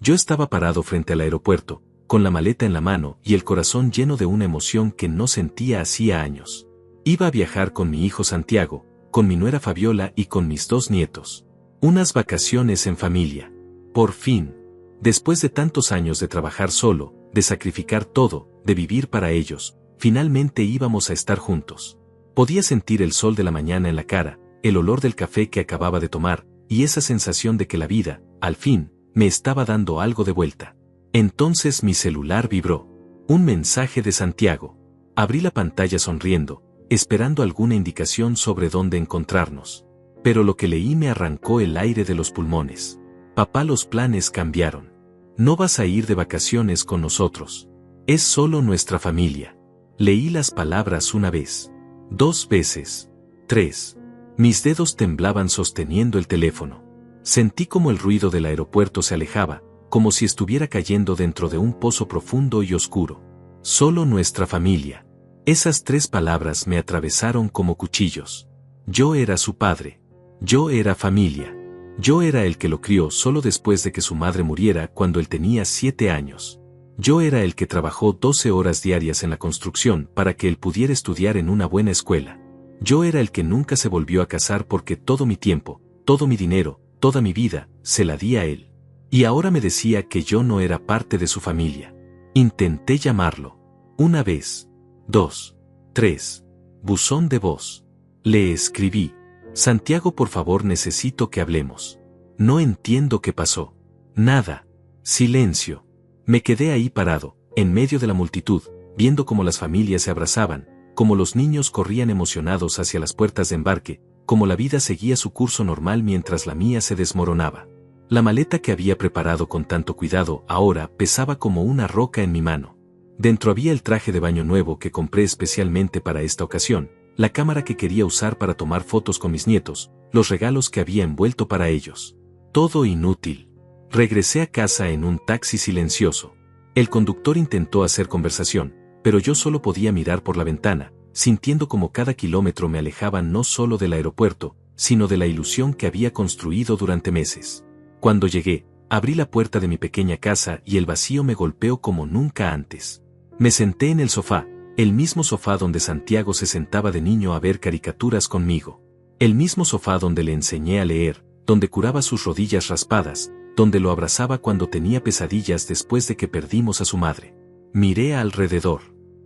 Yo estaba parado frente al aeropuerto, con la maleta en la mano y el corazón lleno de una emoción que no sentía hacía años. Iba a viajar con mi hijo Santiago, con mi nuera Fabiola y con mis 2 nietos. Unas vacaciones en familia. Por fin. Después de tantos años de trabajar solo, de sacrificar todo, de vivir para ellos, finalmente íbamos a estar juntos. Podía sentir el sol de la mañana en la cara, el olor del café que acababa de tomar, y esa sensación de que la vida, al fin, me estaba dando algo de vuelta. Entonces mi celular vibró. Un mensaje de Santiago. Abrí la pantalla sonriendo, esperando alguna indicación sobre dónde encontrarnos. Pero lo que leí me arrancó el aire de los pulmones. Papá, los planes cambiaron. No vas a ir de vacaciones con nosotros. Es solo nuestra familia. Leí las palabras una vez, 2 veces, 3. Mis dedos temblaban sosteniendo el teléfono. Sentí como el ruido del aeropuerto se alejaba, como si estuviera cayendo dentro de un pozo profundo y oscuro. Solo nuestra familia. Esas 3 palabras me atravesaron como cuchillos. Yo era su padre. Yo era familia. Yo era el que lo crió solo después de que su madre muriera cuando él tenía 7 años. Yo era el que trabajó 12 horas diarias en la construcción para que él pudiera estudiar en una buena escuela. Yo era el que nunca se volvió a casar porque todo mi tiempo, todo mi dinero, toda mi vida, se la di a él. Y ahora me decía que yo no era parte de su familia. Intenté llamarlo. 1 vez, 2, 3. Buzón de voz. Le escribí. Santiago, por favor, necesito que hablemos. No entiendo qué pasó. Nada. Silencio. Me quedé ahí parado, en medio de la multitud, viendo cómo las familias se abrazaban, cómo los niños corrían emocionados hacia las puertas de embarque, cómo la vida seguía su curso normal mientras la mía se desmoronaba. La maleta que había preparado con tanto cuidado ahora pesaba como una roca en mi mano. Dentro había el traje de baño nuevo que compré especialmente para esta ocasión, la cámara que quería usar para tomar fotos con mis nietos, los regalos que había envuelto para ellos. Todo inútil. Regresé a casa en un taxi silencioso. El conductor intentó hacer conversación, pero yo solo podía mirar por la ventana, sintiendo como cada kilómetro me alejaba no solo del aeropuerto, sino de la ilusión que había construido durante meses. Cuando llegué, abrí la puerta de mi pequeña casa y el vacío me golpeó como nunca antes. Me senté en el sofá, el mismo sofá donde Santiago se sentaba de niño a ver caricaturas conmigo. El mismo sofá donde le enseñé a leer, donde curaba sus rodillas raspadas, donde lo abrazaba cuando tenía pesadillas después de que perdimos a su madre. Miré alrededor.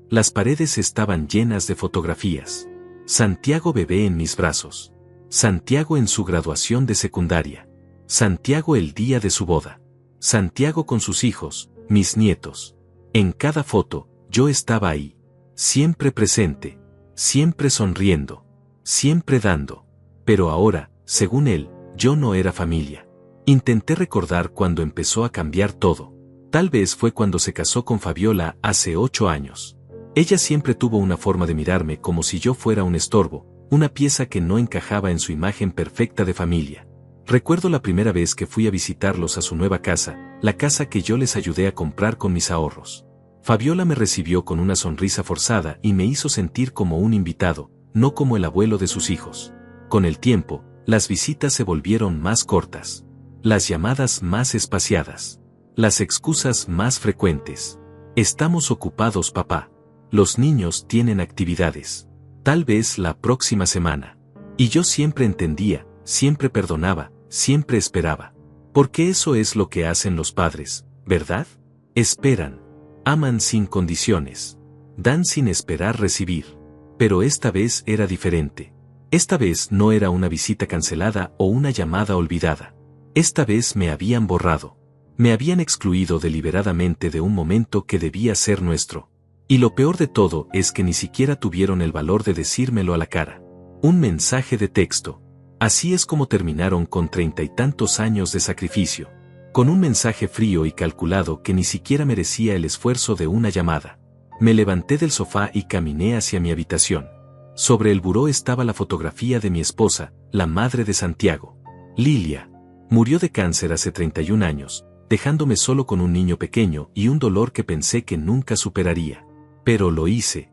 Las paredes estaban llenas de fotografías. Santiago bebé en mis brazos. Santiago en su graduación de secundaria. Santiago el día de su boda. Santiago con sus hijos, mis nietos. En cada foto, yo estaba ahí. Siempre presente. Siempre sonriendo. Siempre dando. Pero ahora, según él, yo no era familia. Intenté recordar cuando empezó a cambiar todo. Tal vez fue cuando se casó con Fabiola hace 8 años. Ella siempre tuvo una forma de mirarme como si yo fuera un estorbo, una pieza que no encajaba en su imagen perfecta de familia. Recuerdo la primera vez que fui a visitarlos a su nueva casa, la casa que yo les ayudé a comprar con mis ahorros. Fabiola me recibió con una sonrisa forzada y me hizo sentir como un invitado, no como el abuelo de sus hijos. Con el tiempo, las visitas se volvieron más cortas. Las llamadas más espaciadas. Las excusas más frecuentes. Estamos ocupados, papá. Los niños tienen actividades. Tal vez la próxima semana. Y yo siempre entendía, siempre perdonaba, siempre esperaba. Porque eso es lo que hacen los padres, ¿verdad? Esperan. Aman sin condiciones. Dan sin esperar recibir. Pero esta vez era diferente. Esta vez no era una visita cancelada o una llamada olvidada. Esta vez me habían borrado. Me habían excluido deliberadamente de un momento que debía ser nuestro. Y lo peor de todo es que ni siquiera tuvieron el valor de decírmelo a la cara. Un mensaje de texto. Así es como terminaron con 30 y tantos años de sacrificio. Con un mensaje frío y calculado que ni siquiera merecía el esfuerzo de una llamada. Me levanté del sofá y caminé hacia mi habitación. Sobre el buró estaba la fotografía de mi esposa, la madre de Santiago. Lilia. Murió de cáncer hace 31 años, dejándome solo con un niño pequeño y un dolor que pensé que nunca superaría. Pero lo hice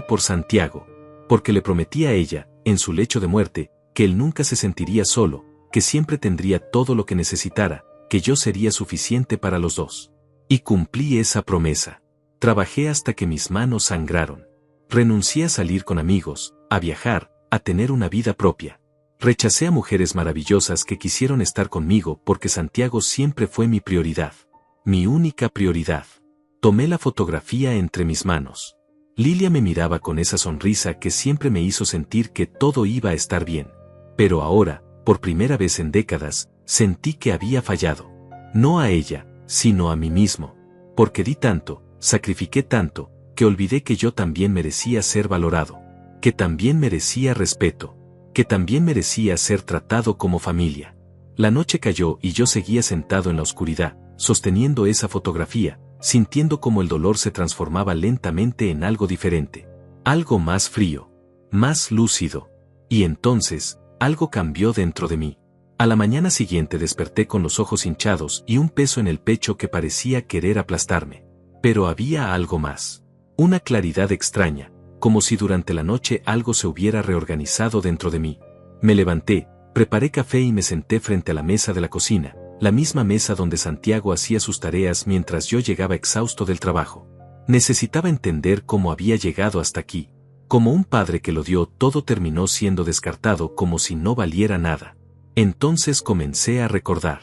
por Santiago, porque le prometí a ella, en su lecho de muerte, que él nunca se sentiría solo, que siempre tendría todo lo que necesitara, que yo sería suficiente para los dos. Y cumplí esa promesa. Trabajé hasta que mis manos sangraron. Renuncié a salir con amigos, a viajar, a tener una vida propia. Rechacé a mujeres maravillosas que quisieron estar conmigo porque Santiago siempre fue mi prioridad. Mi única prioridad. Tomé la fotografía entre mis manos. Lilia me miraba con esa sonrisa que siempre me hizo sentir que todo iba a estar bien. Pero ahora, por primera vez en décadas, sentí que había fallado. No a ella, sino a mí mismo. Porque di tanto, sacrifiqué tanto, que olvidé que yo también merecía ser valorado. Que también merecía respeto. Que también merecía ser tratado como familia. La noche cayó y yo seguía sentado en la oscuridad, sosteniendo esa fotografía, sintiendo como el dolor se transformaba lentamente en algo diferente. Algo más frío. Más lúcido. Y entonces, algo cambió dentro de mí. A la mañana siguiente desperté con los ojos hinchados y un peso en el pecho que parecía querer aplastarme. Pero había algo más. Una claridad extraña, como si durante la noche algo se hubiera reorganizado dentro de mí. Me levanté, preparé café y me senté frente a la mesa de la cocina, la misma mesa donde Santiago hacía sus tareas mientras yo llegaba exhausto del trabajo. Necesitaba entender cómo había llegado hasta aquí. Como un padre que lo dio todo terminó siendo descartado como si no valiera nada. Entonces comencé a recordar.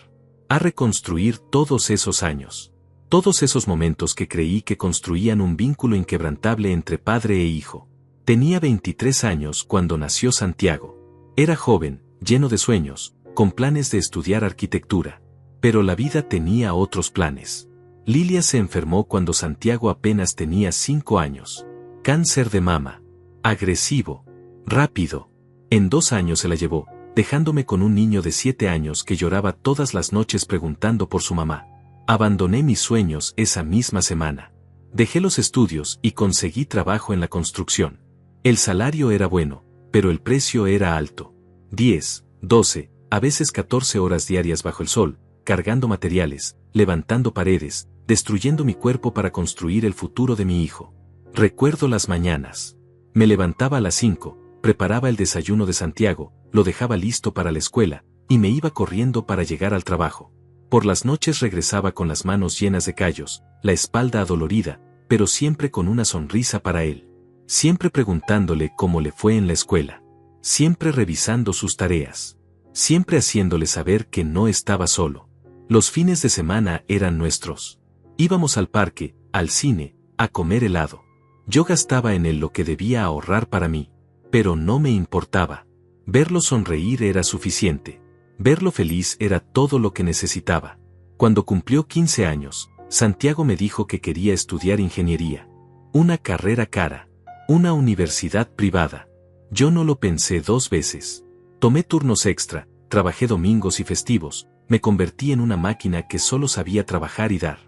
A reconstruir todos esos años. Todos esos momentos que creí que construían un vínculo inquebrantable entre padre e hijo. Tenía 23 años cuando nació Santiago. Era joven, lleno de sueños, con planes de estudiar arquitectura. Pero la vida tenía otros planes. Lilia se enfermó cuando Santiago apenas tenía 5 años. Cáncer de mama. Agresivo. Rápido. En 2 años se la llevó, dejándome con un niño de 7 años que lloraba todas las noches preguntando por su mamá. Abandoné mis sueños esa misma semana. Dejé los estudios y conseguí trabajo en la construcción. El salario era bueno, pero el precio era alto. 10, 12, a veces 14 horas diarias bajo el sol, cargando materiales, levantando paredes, destruyendo mi cuerpo para construir el futuro de mi hijo. Recuerdo las mañanas. Me levantaba a las 5, preparaba el desayuno de Santiago, lo dejaba listo para la escuela, y me iba corriendo para llegar al trabajo. Por las noches regresaba con las manos llenas de callos, la espalda adolorida, pero siempre con una sonrisa para él. Siempre preguntándole cómo le fue en la escuela. Siempre revisando sus tareas. Siempre haciéndole saber que no estaba solo. Los fines de semana eran nuestros. Íbamos al parque, al cine, a comer helado. Yo gastaba en él lo que debía ahorrar para mí. Pero no me importaba. Verlo sonreír era suficiente. Verlo feliz era todo lo que necesitaba. Cuando cumplió 15 años, Santiago me dijo que quería estudiar ingeniería. Una carrera cara. Una universidad privada. Yo no lo pensé 2 veces. Tomé turnos extra, trabajé domingos y festivos, me convertí en una máquina que solo sabía trabajar y dar.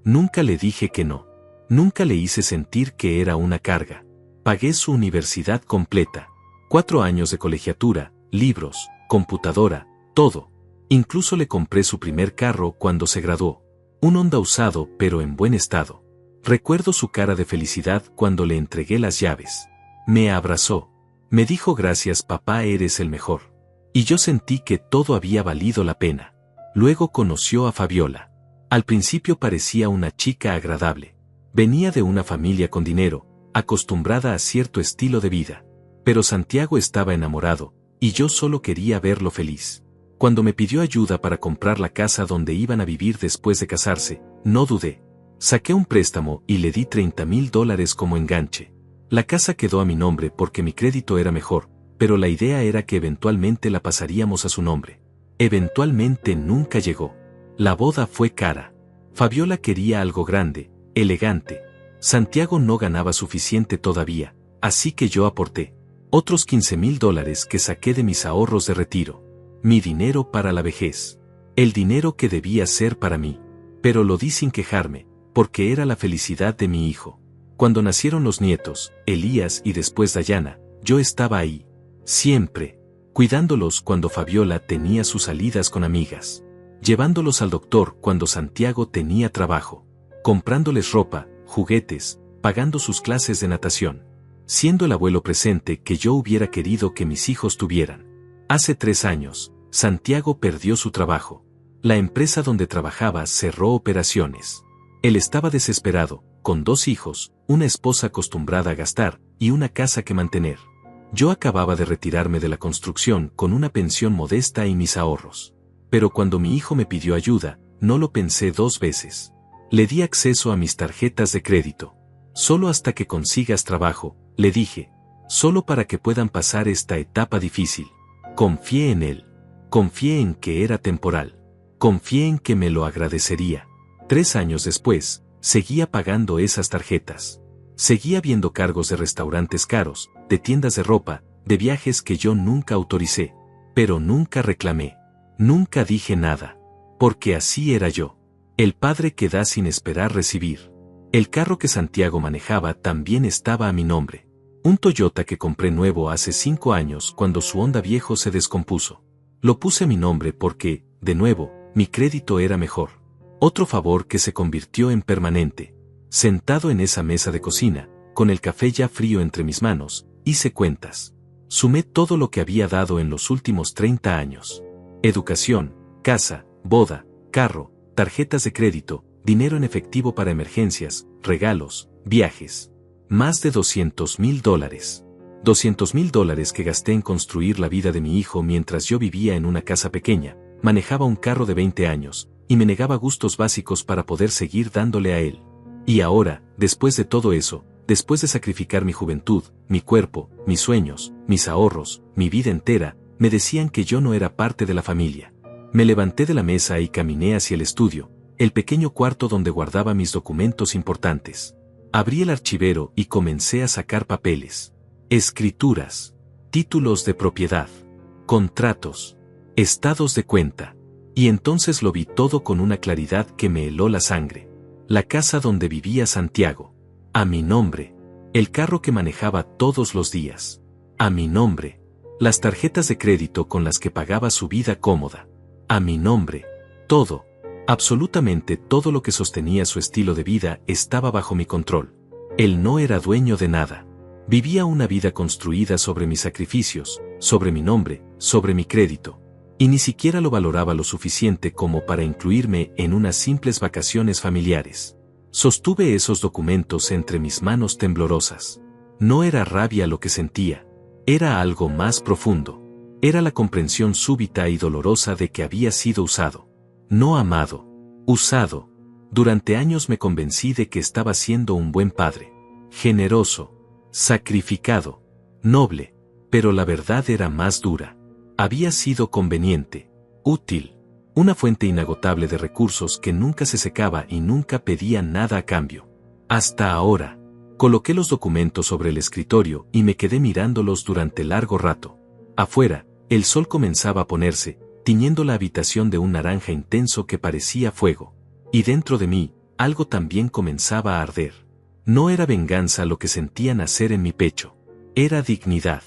Nunca le dije que no. Nunca le hice sentir que era una carga. Pagué su universidad completa. 4 años de colegiatura, libros, computadora, todo. Incluso le compré su primer carro cuando se graduó. Un Honda usado pero en buen estado. Recuerdo su cara de felicidad cuando le entregué las llaves. Me abrazó. Me dijo gracias papá, eres el mejor. Y yo sentí que todo había valido la pena. Luego conoció a Fabiola. Al principio parecía una chica agradable. Venía de una familia con dinero, acostumbrada a cierto estilo de vida. Pero Santiago estaba enamorado, y yo solo quería verlo feliz. Cuando me pidió ayuda para comprar la casa donde iban a vivir después de casarse, no dudé. Saqué un préstamo y le di $30,000 como enganche. La casa quedó a mi nombre porque mi crédito era mejor, pero la idea era que eventualmente la pasaríamos a su nombre. Eventualmente nunca llegó. La boda fue cara. Fabiola quería algo grande, elegante. Santiago no ganaba suficiente todavía, así que yo aporté. Otros $15,000 que saqué de mis ahorros de retiro. Mi dinero para la vejez. El dinero que debía ser para mí. Pero lo di sin quejarme, porque era la felicidad de mi hijo. Cuando nacieron los nietos, Elías y después Dayana, yo estaba ahí. Siempre. Cuidándolos cuando Fabiola tenía sus salidas con amigas. Llevándolos al doctor cuando Santiago tenía trabajo. Comprándoles ropa, juguetes, pagando sus clases de natación. Siendo el abuelo presente que yo hubiera querido que mis hijos tuvieran. Hace 3 años, Santiago perdió su trabajo. La empresa donde trabajaba cerró operaciones. Él estaba desesperado, con 2 hijos, una esposa acostumbrada a gastar, y una casa que mantener. Yo acababa de retirarme de la construcción con una pensión modesta y mis ahorros. Pero cuando mi hijo me pidió ayuda, no lo pensé 2 veces. Le di acceso a mis tarjetas de crédito. Solo hasta que consigas trabajo, le dije. Solo para que puedan pasar esta etapa difícil. Confié en él. Confié en que era temporal. Confié en que me lo agradecería. 3 años después, seguía pagando esas tarjetas. Seguía viendo cargos de restaurantes caros, de tiendas de ropa, de viajes que yo nunca autoricé. Pero nunca reclamé. Nunca dije nada. Porque así era yo. El padre que da sin esperar recibir. El carro que Santiago manejaba también estaba a mi nombre. Un Toyota que compré nuevo hace 5 años cuando su Honda viejo se descompuso. Lo puse a mi nombre porque, de nuevo, mi crédito era mejor. Otro favor que se convirtió en permanente. Sentado en esa mesa de cocina, con el café ya frío entre mis manos, hice cuentas. Sumé todo lo que había dado en los últimos 30 años. Educación, casa, boda, carro, tarjetas de crédito, dinero en efectivo para emergencias, regalos, viajes. Más de $200,000. $200,000 que gasté en construir la vida de mi hijo mientras yo vivía en una casa pequeña, manejaba un carro de 20 años, y me negaba gustos básicos para poder seguir dándole a él. Y ahora, después de todo eso, después de sacrificar mi juventud, mi cuerpo, mis sueños, mis ahorros, mi vida entera, me decían que yo no era parte de la familia. Me levanté de la mesa y caminé hacia el estudio, el pequeño cuarto donde guardaba mis documentos importantes. Abrí el archivero y comencé a sacar papeles. Escrituras, títulos de propiedad, contratos, estados de cuenta. Y entonces lo vi todo con una claridad que me heló la sangre. La casa donde vivía Santiago. A mi nombre. El carro que manejaba todos los días. A mi nombre. Las tarjetas de crédito con las que pagaba su vida cómoda. A mi nombre. Todo. Absolutamente todo lo que sostenía su estilo de vida estaba bajo mi control. Él no era dueño de nada. Vivía una vida construida sobre mis sacrificios, sobre mi nombre, sobre mi crédito. Y ni siquiera lo valoraba lo suficiente como para incluirme en unas simples vacaciones familiares. Sostuve esos documentos entre mis manos temblorosas. No era rabia lo que sentía. Era algo más profundo. Era la comprensión súbita y dolorosa de que había sido usado. No amado. Usado. Durante años me convencí de que estaba siendo un buen padre. Generoso. Sacrificado. Noble. Pero la verdad era más dura. Había sido conveniente. Útil. Una fuente inagotable de recursos que nunca se secaba y nunca pedía nada a cambio. Hasta ahora. Coloqué los documentos sobre el escritorio y me quedé mirándolos durante largo rato. Afuera, el sol comenzaba a ponerse, tiñendo la habitación de un naranja intenso que parecía fuego. Y dentro de mí, algo también comenzaba a arder. No era venganza lo que sentía nacer en mi pecho. Era dignidad.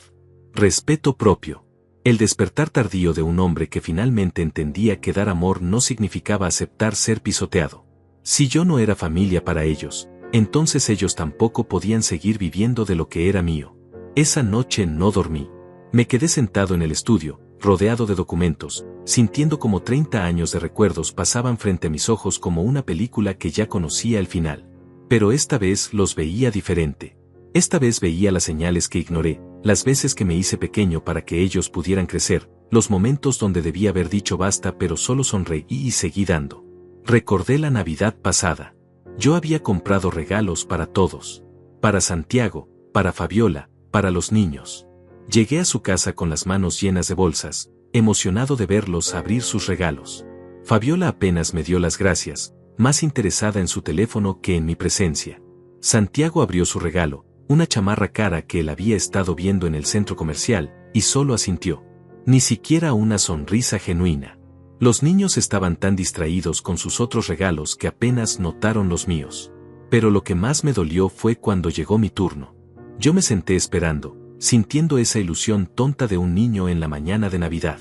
Respeto propio. El despertar tardío de un hombre que finalmente entendía que dar amor no significaba aceptar ser pisoteado. Si yo no era familia para ellos, entonces ellos tampoco podían seguir viviendo de lo que era mío. Esa noche no dormí. Me quedé sentado en el estudio, rodeado de documentos, sintiendo como 30 años de recuerdos pasaban frente a mis ojos como una película que ya conocía el final. Pero esta vez los veía diferente. Esta vez veía las señales que ignoré, las veces que me hice pequeño para que ellos pudieran crecer, los momentos donde debía haber dicho basta pero solo sonreí y seguí dando. Recordé la Navidad pasada. Yo había comprado regalos para todos. Para Santiago, para Fabiola, para los niños. Llegué a su casa con las manos llenas de bolsas, emocionado de verlos abrir sus regalos. Fabiola apenas me dio las gracias, más interesada en su teléfono que en mi presencia. Santiago abrió su regalo, una chamarra cara que él había estado viendo en el centro comercial, y solo asintió. Ni siquiera una sonrisa genuina. Los niños estaban tan distraídos con sus otros regalos que apenas notaron los míos. Pero lo que más me dolió fue cuando llegó mi turno. Yo me senté esperando, sintiendo esa ilusión tonta de un niño en la mañana de Navidad.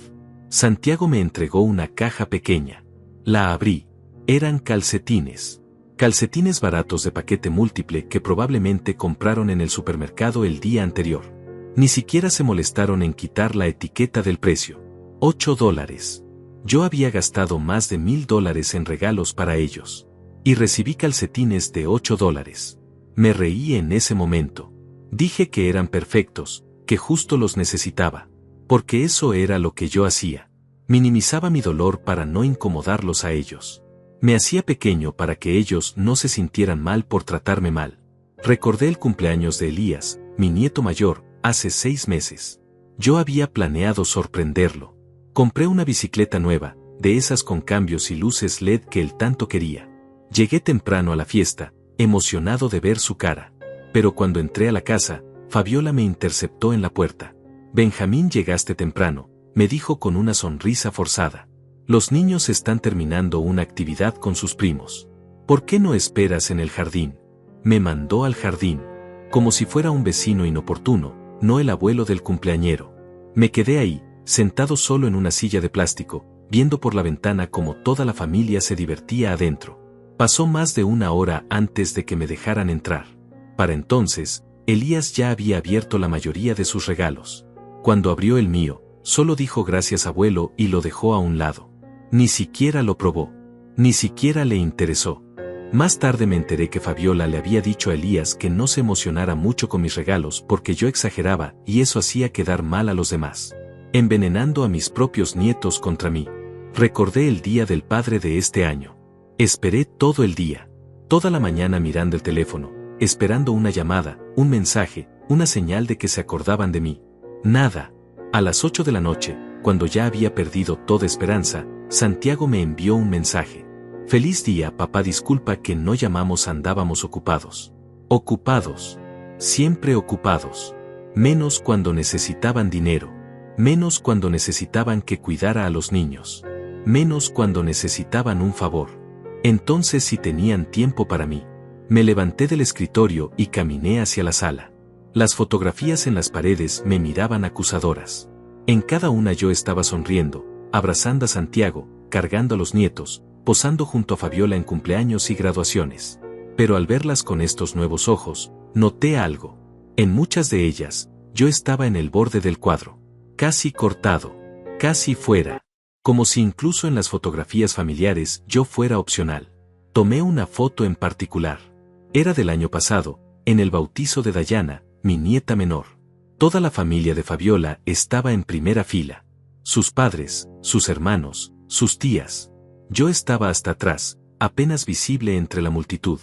Santiago me entregó una caja pequeña. La abrí. Eran calcetines. Calcetines baratos de paquete múltiple que probablemente compraron en el supermercado el día anterior. Ni siquiera se molestaron en quitar la etiqueta del precio. $8. Yo había gastado más de $1000 en regalos para ellos. Y recibí calcetines de $8. Me reí en ese momento. Dije que eran perfectos, que justo los necesitaba. Porque eso era lo que yo hacía. Minimizaba mi dolor para no incomodarlos a ellos. Me hacía pequeño para que ellos no se sintieran mal por tratarme mal. Recordé el cumpleaños de Elías, mi nieto mayor, hace 6 meses. Yo había planeado sorprenderlo. Compré una bicicleta nueva, de esas con cambios y luces LED que él tanto quería. Llegué temprano a la fiesta, emocionado de ver su cara. Pero cuando entré a la casa, Fabiola me interceptó en la puerta. Benjamín, llegaste temprano, me dijo con una sonrisa forzada. Los niños están terminando una actividad con sus primos. ¿Por qué no esperas en el jardín? Me mandó al jardín. Como si fuera un vecino inoportuno, no el abuelo del cumpleañero. Me quedé ahí, sentado solo en una silla de plástico, viendo por la ventana cómo toda la familia se divertía adentro. Pasó más de 1 hora antes de que me dejaran entrar. Para entonces, Elías ya había abierto la mayoría de sus regalos. Cuando abrió el mío, solo dijo gracias abuelo y lo dejó a un lado. Ni siquiera lo probó. Ni siquiera le interesó. Más tarde me enteré que Fabiola le había dicho a Elías que no se emocionara mucho con mis regalos porque yo exageraba y eso hacía quedar mal a los demás, envenenando a mis propios nietos contra mí. Recordé el día del padre de este año. Esperé todo el día, toda la mañana mirando el teléfono, esperando una llamada, un mensaje, una señal de que se acordaban de mí. Nada. A las 8 de la noche, cuando ya había perdido toda esperanza, Santiago me envió un mensaje. Feliz día, papá, disculpa que no llamamos, andábamos ocupados. Ocupados. Siempre ocupados. Menos cuando necesitaban dinero. Menos cuando necesitaban que cuidara a los niños. Menos cuando necesitaban un favor. Entonces sí tenían tiempo para mí. Me levanté del escritorio y caminé hacia la sala. Las fotografías en las paredes me miraban acusadoras. En cada una yo estaba sonriendo, abrazando a Santiago, cargando a los nietos, posando junto a Fabiola en cumpleaños y graduaciones. Pero al verlas con estos nuevos ojos, noté algo. En muchas de ellas, yo estaba en el borde del cuadro. Casi cortado. Casi fuera. Como si incluso en las fotografías familiares yo fuera opcional. Tomé una foto en particular. Era del año pasado, en el bautizo de Dayana, mi nieta menor. Toda la familia de Fabiola estaba en primera fila. Sus padres, sus hermanos, sus tías. Yo estaba hasta atrás, apenas visible entre la multitud.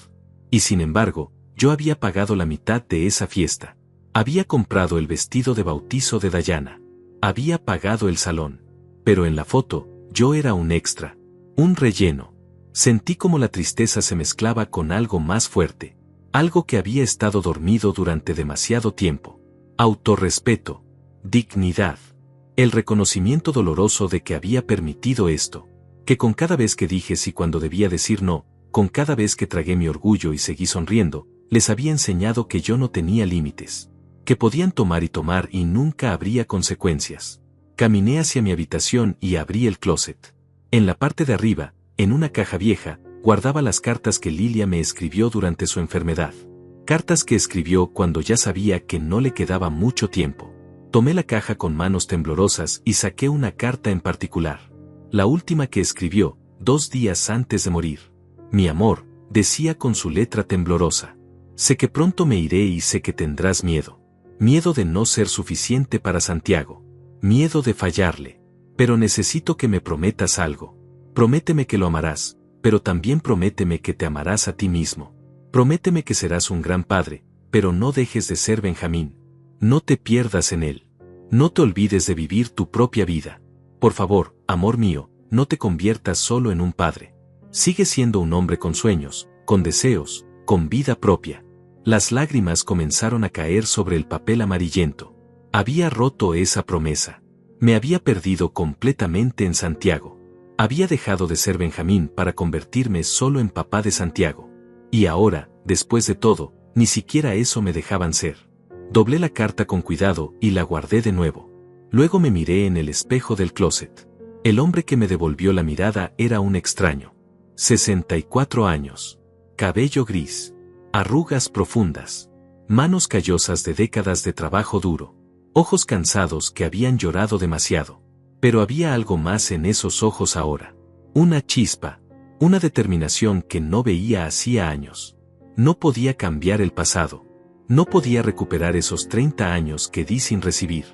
Y sin embargo, yo había pagado la mitad de esa fiesta. Había comprado el vestido de bautizo de Dayana. Había pagado el salón. Pero en la foto, yo era un extra. Un relleno. Sentí como la tristeza se mezclaba con algo más fuerte. Algo que había estado dormido durante demasiado tiempo. Autorrespeto. Dignidad. El reconocimiento doloroso de que había permitido esto. Que con cada vez que dije sí cuando debía decir no, con cada vez que tragué mi orgullo y seguí sonriendo, les había enseñado que yo no tenía límites. Que podían tomar y nunca habría consecuencias. Caminé hacia mi habitación y abrí el closet. En la parte de arriba, en una caja vieja, guardaba las cartas que Lilia me escribió durante su enfermedad. Cartas que escribió cuando ya sabía que no le quedaba mucho tiempo. Tomé la caja con manos temblorosas y saqué una carta en particular. La última que escribió, 2 días antes de morir. Mi amor, decía con su letra temblorosa. Sé que pronto me iré y sé que tendrás miedo. Miedo de no ser suficiente para Santiago. Miedo de fallarle. Pero necesito que me prometas algo. Prométeme que lo amarás, pero también prométeme que te amarás a ti mismo. Prométeme que serás un gran padre, pero no dejes de ser Benjamín. No te pierdas en él. No te olvides de vivir tu propia vida. Por favor, amor mío, no te conviertas solo en un padre. Sigue siendo un hombre con sueños, con deseos, con vida propia. Las lágrimas comenzaron a caer sobre el papel amarillento. Había roto esa promesa. Me había perdido completamente en Santiago. Había dejado de ser Benjamín para convertirme solo en papá de Santiago. Y ahora, después de todo, ni siquiera eso me dejaban ser. Doblé la carta con cuidado y la guardé de nuevo. Luego me miré en el espejo del closet. El hombre que me devolvió la mirada era un extraño. 64 años. Cabello gris. Arrugas profundas. Manos callosas de décadas de trabajo duro. Ojos cansados que habían llorado demasiado. Pero había algo más en esos ojos ahora. Una chispa, una determinación que no veía hacía años. No podía cambiar el pasado. No podía recuperar esos 30 años que di sin recibir.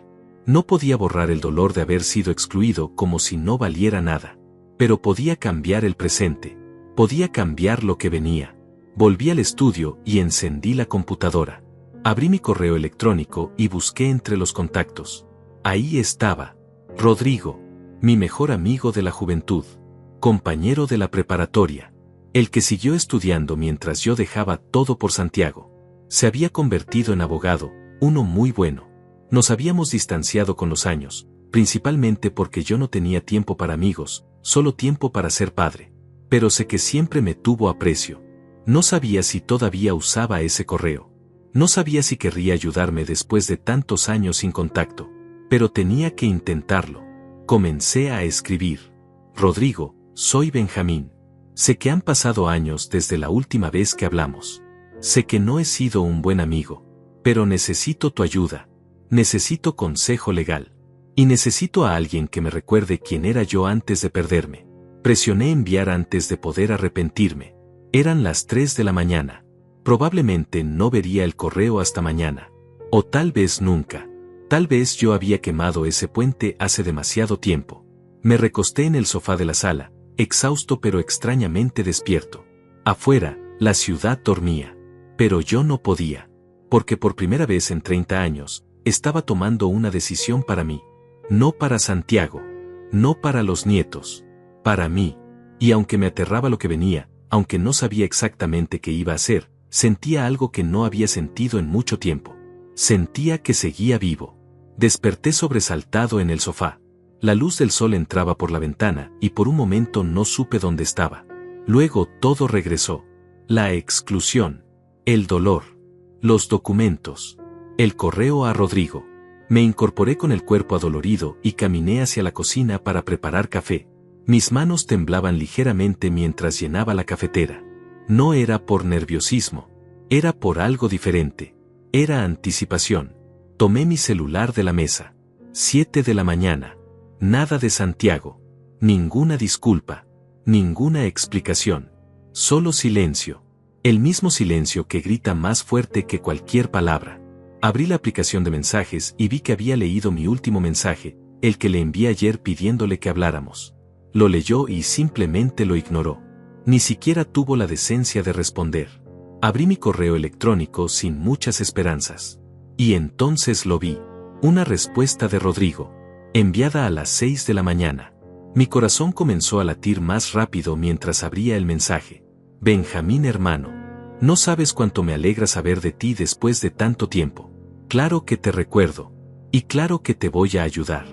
No podía borrar el dolor de haber sido excluido como si no valiera nada. Pero podía cambiar el presente. Podía cambiar lo que venía. Volví al estudio y encendí la computadora. Abrí mi correo electrónico y busqué entre los contactos. Ahí estaba. Rodrigo, mi mejor amigo de la juventud. Compañero de la preparatoria. El que siguió estudiando mientras yo dejaba todo por Santiago. Se había convertido en abogado, uno muy bueno. Nos habíamos distanciado con los años, principalmente porque yo no tenía tiempo para amigos, solo tiempo para ser padre. Pero sé que siempre me tuvo aprecio. No sabía si todavía usaba ese correo. No sabía si querría ayudarme después de tantos años sin contacto. Pero tenía que intentarlo. Comencé a escribir. Rodrigo, soy Benjamín. Sé que han pasado años desde la última vez que hablamos. Sé que no he sido un buen amigo. Pero necesito tu ayuda. Necesito consejo legal. Y necesito a alguien que me recuerde quién era yo antes de perderme. Presioné enviar antes de poder arrepentirme. Eran las 3 de la mañana. Probablemente no vería el correo hasta mañana. O tal vez nunca. Tal vez yo había quemado ese puente hace demasiado tiempo. Me recosté en el sofá de la sala, exhausto pero extrañamente despierto. Afuera, la ciudad dormía. Pero yo no podía. Porque por primera vez en 30 años, estaba tomando una decisión para mí. No para Santiago. No para los nietos. Para mí. Y aunque me aterraba lo que venía, aunque no sabía exactamente qué iba a hacer, sentía algo que no había sentido en mucho tiempo. Sentía que seguía vivo. Desperté sobresaltado en el sofá. La luz del sol entraba por la ventana y por un momento no supe dónde estaba. Luego todo regresó. La exclusión. El dolor. Los documentos. El correo a Rodrigo. Me incorporé con el cuerpo adolorido y caminé hacia la cocina para preparar café. Mis manos temblaban ligeramente mientras llenaba la cafetera. No era por nerviosismo. Era por algo diferente. Era anticipación. Tomé mi celular de la mesa. 7 de la mañana. Nada de Santiago. Ninguna disculpa. Ninguna explicación. Solo silencio. El mismo silencio que grita más fuerte que cualquier palabra. Abrí la aplicación de mensajes y vi que había leído mi último mensaje, el que le envié ayer pidiéndole que habláramos. Lo leyó y simplemente lo ignoró. Ni siquiera tuvo la decencia de responder. Abrí mi correo electrónico sin muchas esperanzas. Y entonces lo vi. Una respuesta de Rodrigo. Enviada a las 6 de la mañana. Mi corazón comenzó a latir más rápido mientras abría el mensaje. Benjamín hermano. No sabes cuánto me alegra saber de ti después de tanto tiempo. Claro que te recuerdo. Y claro que te voy a ayudar.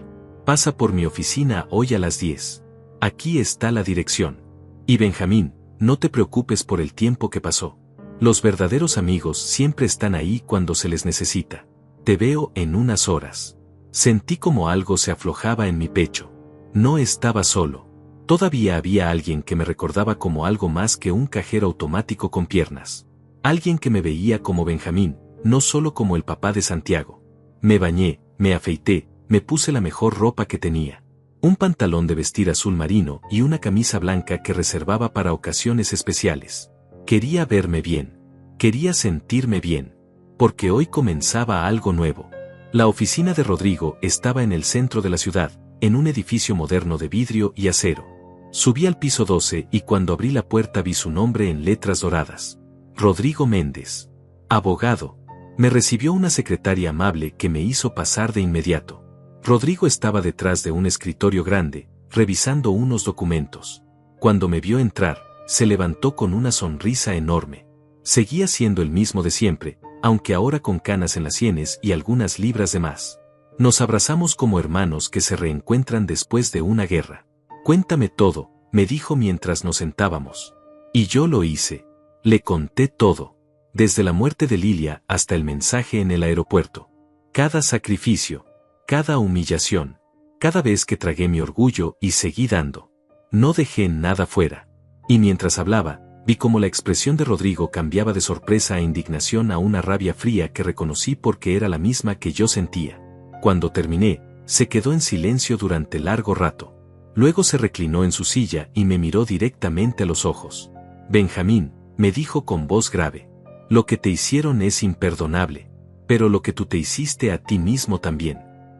Pasa por mi oficina hoy a las 10. Aquí está la dirección. Y Benjamín, no te preocupes por el tiempo que pasó. Los verdaderos amigos siempre están ahí cuando se les necesita. Te veo en unas horas. Sentí como algo se aflojaba en mi pecho. No estaba solo. Todavía había alguien que me recordaba como algo más que un cajero automático con piernas. Alguien que me veía como Benjamín, no solo como el papá de Santiago. Me bañé, me afeité, me puse la mejor ropa que tenía. Un pantalón de vestir azul marino y una camisa blanca que reservaba para ocasiones especiales. Quería verme bien. Quería sentirme bien. Porque hoy comenzaba algo nuevo. La oficina de Rodrigo estaba en el centro de la ciudad, en un edificio moderno de vidrio y acero. Subí al piso 12 y cuando abrí la puerta vi su nombre en letras doradas. Rodrigo Méndez. Abogado. Me recibió una secretaria amable que me hizo pasar de inmediato. Rodrigo estaba detrás de un escritorio grande, revisando unos documentos. Cuando me vio entrar, se levantó con una sonrisa enorme. Seguía siendo el mismo de siempre, aunque ahora con canas en las sienes y algunas libras de más. Nos abrazamos como hermanos que se reencuentran después de una guerra. Cuéntame todo, me dijo mientras nos sentábamos. Y yo lo hice. Le conté todo. Desde la muerte de Lilia hasta el mensaje en el aeropuerto. Cada sacrificio. Cada humillación. Cada vez que tragué mi orgullo y seguí dando. No dejé nada fuera. Y mientras hablaba, vi cómo la expresión de Rodrigo cambiaba de sorpresa e indignación a una rabia fría que reconocí porque era la misma que yo sentía. Cuando terminé, Se quedó en silencio durante largo rato. Luego se reclinó en su silla y me miró directamente a los ojos. Benjamín, me dijo con voz grave. Lo que te hicieron es imperdonable, pero lo que tú te hiciste a ti mismo también.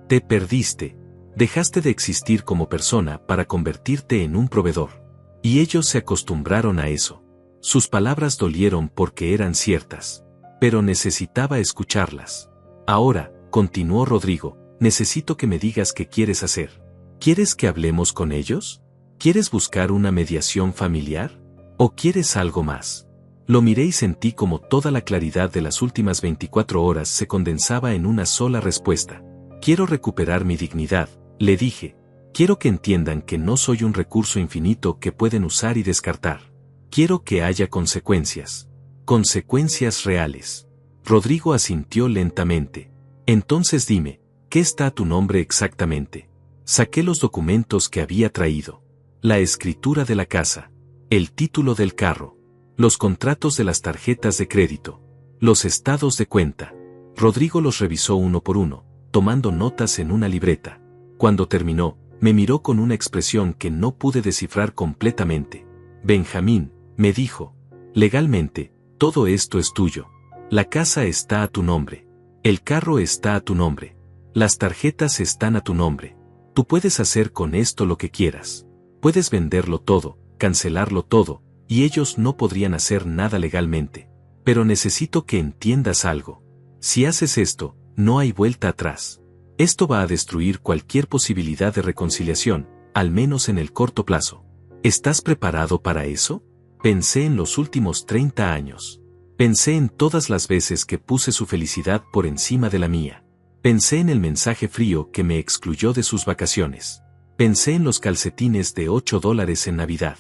Te perdiste. Dejaste de existir como persona para convertirte en un proveedor. Y ellos se acostumbraron a eso. Sus palabras dolieron porque eran ciertas. Pero necesitaba escucharlas. Ahora, continuó Rodrigo, necesito que me digas qué quieres hacer. ¿Quieres que hablemos con ellos? ¿Quieres buscar una mediación familiar? ¿O quieres algo más? Lo miré y sentí como toda la claridad de las últimas 24 horas se condensaba en una sola respuesta. Quiero recuperar mi dignidad, le dije. Quiero que entiendan que no soy un recurso infinito que pueden usar y descartar. Quiero que haya consecuencias. Consecuencias reales. Rodrigo asintió lentamente. Entonces dime, ¿qué está a tu nombre exactamente? Saqué los documentos que había traído. La escritura de la casa. El título del carro. Los contratos de las tarjetas de crédito. Los estados de cuenta. Rodrigo los revisó uno por uno, tomando notas en una libreta. Cuando terminó, me miró con una expresión que no pude descifrar completamente. Benjamín, me dijo. Legalmente, todo esto es tuyo. La casa está a tu nombre. El carro está a tu nombre. Las tarjetas están a tu nombre. Tú puedes hacer con esto lo que quieras. Puedes venderlo todo, cancelarlo todo, y ellos no podrían hacer nada legalmente. Pero necesito que entiendas algo. Si haces esto, no hay vuelta atrás. Esto va a destruir cualquier posibilidad de reconciliación, al menos en el corto plazo. ¿Estás preparado para eso? Pensé en los últimos 30 años. Pensé en todas las veces que puse su felicidad por encima de la mía. Pensé en el mensaje frío que me excluyó de sus vacaciones. Pensé en los calcetines de $8 en Navidad.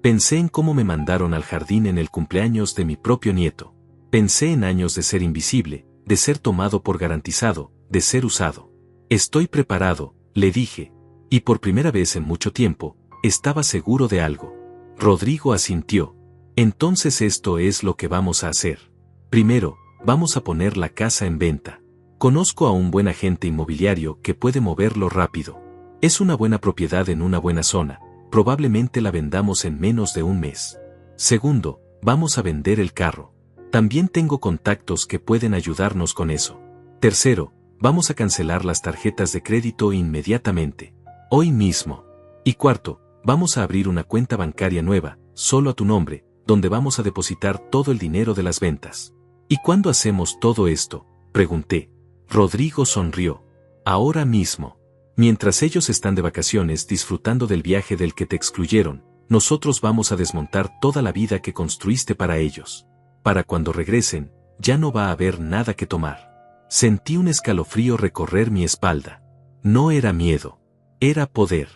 Pensé en cómo me mandaron al jardín en el cumpleaños de mi propio nieto. Pensé en años de ser invisible, de ser tomado por garantizado, de ser usado. Estoy preparado, le dije. Y por primera vez en mucho tiempo, estaba seguro de algo. Rodrigo asintió. Entonces esto es lo que vamos a hacer. Primero, vamos a poner la casa en venta. Conozco a un buen agente inmobiliario que puede moverlo rápido. Es una buena propiedad en una buena zona. Probablemente la vendamos en menos de un mes. Segundo, vamos a vender el carro. También tengo contactos que pueden ayudarnos con eso. Tercero, vamos a cancelar las tarjetas de crédito inmediatamente. Hoy mismo. Y cuarto, vamos a abrir una cuenta bancaria nueva, solo a tu nombre, donde vamos a depositar todo el dinero de las ventas. ¿Y cuándo hacemos todo esto?, pregunté. Rodrigo sonrió. Ahora mismo. Mientras ellos están de vacaciones disfrutando del viaje del que te excluyeron, nosotros vamos a desmontar toda la vida que construiste para ellos. Para cuando regresen, ya no va a haber nada que tomar. Sentí un escalofrío recorrer mi espalda. No era miedo. Era poder.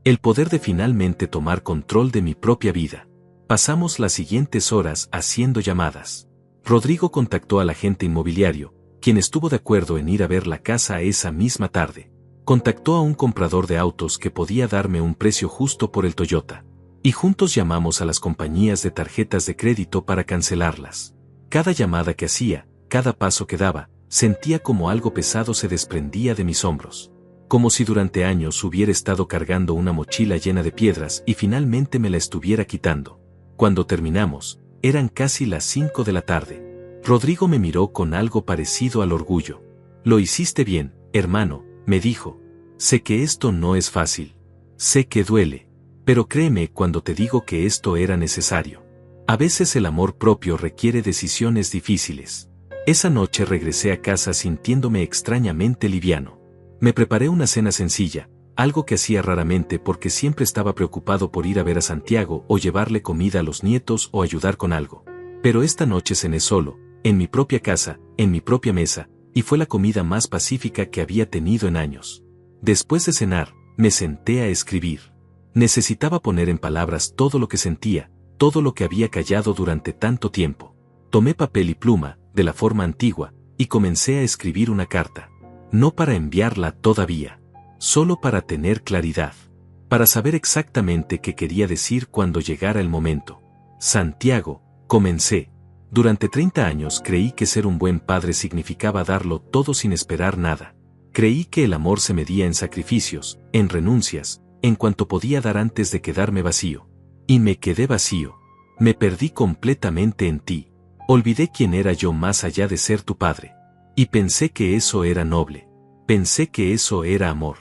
El poder de finalmente tomar control de mi propia vida. Pasamos las siguientes horas haciendo llamadas. Rodrigo contactó al agente inmobiliario, quien estuvo de acuerdo en ir a ver la casa esa misma tarde. Contactó a un comprador de autos que podía darme un precio justo por el Toyota. Y juntos llamamos a las compañías de tarjetas de crédito para cancelarlas. Cada llamada que hacía, cada paso que daba, sentía como algo pesado se desprendía de mis hombros. Como si durante años hubiera estado cargando una mochila llena de piedras y finalmente me la estuviera quitando. Cuando terminamos, eran casi las 5 de la tarde. Rodrigo me miró con algo parecido al orgullo. Lo hiciste bien, hermano, me dijo. Sé que esto no es fácil. Sé que duele. Pero créeme cuando te digo que esto era necesario. A veces el amor propio requiere decisiones difíciles. Esa noche regresé a casa sintiéndome extrañamente liviano. Me preparé una cena sencilla, algo que hacía raramente porque siempre estaba preocupado por ir a ver a Santiago o llevarle comida a los nietos o ayudar con algo. Pero esta noche cené solo, en mi propia casa, en mi propia mesa, y fue la comida más pacífica que había tenido en años. Después de cenar, me senté a escribir. Necesitaba poner en palabras todo lo que sentía, todo lo que había callado durante tanto tiempo. Tomé papel y pluma, de la forma antigua, y comencé a escribir una carta. No para enviarla todavía. Solo para tener claridad. Para saber exactamente qué quería decir cuando llegara el momento. Santiago, comencé. Durante 30 años creí que ser un buen padre significaba darlo todo sin esperar nada. Creí que el amor se medía en sacrificios, en renuncias, en cuanto podía dar antes de quedarme vacío. Y me quedé vacío. Me perdí completamente en ti. Olvidé quién era yo más allá de ser tu padre. Y pensé que eso era noble. Pensé que eso era amor.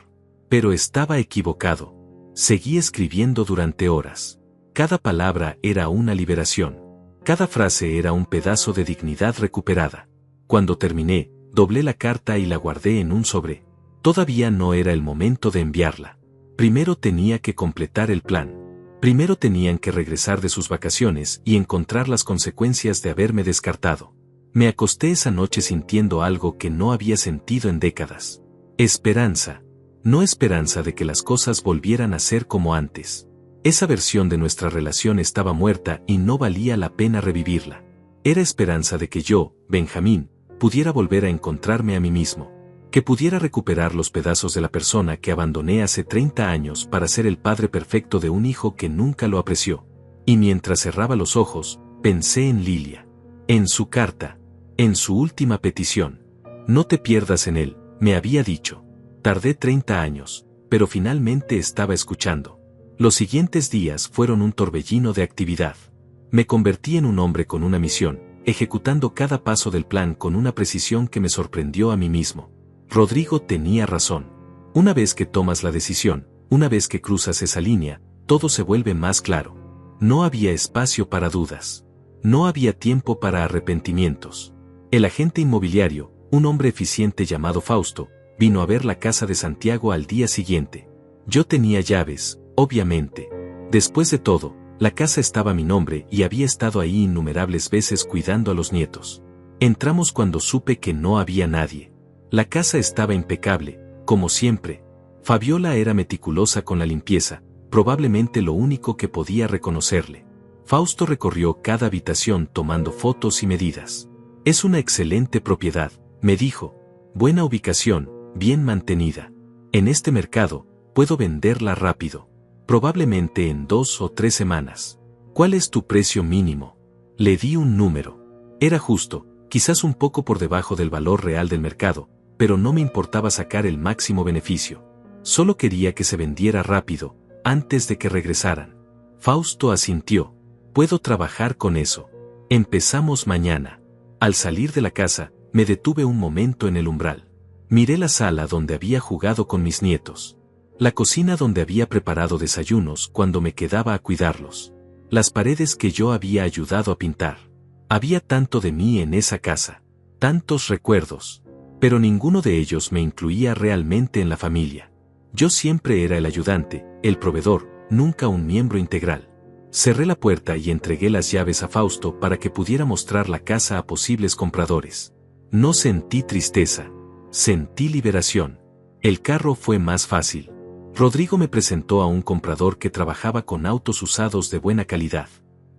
Pero estaba equivocado. Seguí escribiendo durante horas. Cada palabra era una liberación. Cada frase era un pedazo de dignidad recuperada. Cuando terminé, doblé la carta y la guardé en un sobre. Todavía no era el momento de enviarla. Primero tenía que completar el plan. Primero tenían que regresar de sus vacaciones y encontrar las consecuencias de haberme descartado. Me acosté esa noche sintiendo algo que no había sentido en décadas. Esperanza. No esperanza de que las cosas volvieran a ser como antes. Esa versión de nuestra relación estaba muerta y no valía la pena revivirla. Era esperanza de que yo, Benjamín, pudiera volver a encontrarme a mí mismo. Que pudiera recuperar los pedazos de la persona que abandoné hace 30 años para ser el padre perfecto de un hijo que nunca lo apreció. Y mientras cerraba los ojos, pensé en Lilia. En su carta. En su última petición. No te pierdas en él, me había dicho. Tardé 30 años, pero finalmente estaba escuchando. Los siguientes días fueron un torbellino de actividad. Me convertí en un hombre con una misión, ejecutando cada paso del plan con una precisión que me sorprendió a mí mismo. Rodrigo tenía razón. Una vez que tomas la decisión, una vez que cruzas esa línea, todo se vuelve más claro. No había espacio para dudas. No había tiempo para arrepentimientos. El agente inmobiliario, un hombre eficiente llamado Fausto, vino a ver la casa de Santiago al día siguiente. Yo tenía llaves, obviamente. Después de todo, la casa estaba a mi nombre y había estado ahí innumerables veces cuidando a los nietos. Entramos cuando supe que no había nadie. La casa estaba impecable, como siempre. Fabiola era meticulosa con la limpieza, probablemente lo único que podía reconocerle. Fausto recorrió cada habitación tomando fotos y medidas. Es una excelente propiedad, me dijo. Buena ubicación, bien mantenida. En este mercado, puedo venderla rápido. Probablemente en 2 o 3 semanas. ¿Cuál es tu precio mínimo? Le di un número. Era justo, quizás un poco por debajo del valor real del mercado, pero no me importaba sacar el máximo beneficio. Solo quería que se vendiera rápido, antes de que regresaran. Fausto asintió. Puedo trabajar con eso. Empezamos mañana. Al salir de la casa, me detuve un momento en el umbral. Miré la sala donde había jugado con mis nietos. La cocina donde había preparado desayunos cuando me quedaba a cuidarlos. Las paredes que yo había ayudado a pintar. Había tanto de mí en esa casa. Tantos recuerdos. Pero ninguno de ellos me incluía realmente en la familia. Yo siempre era el ayudante, el proveedor, nunca un miembro integral. Cerré la puerta y entregué las llaves a Fausto para que pudiera mostrar la casa a posibles compradores. No sentí tristeza. Sentí liberación. El carro fue más fácil. Rodrigo me presentó a un comprador que trabajaba con autos usados de buena calidad.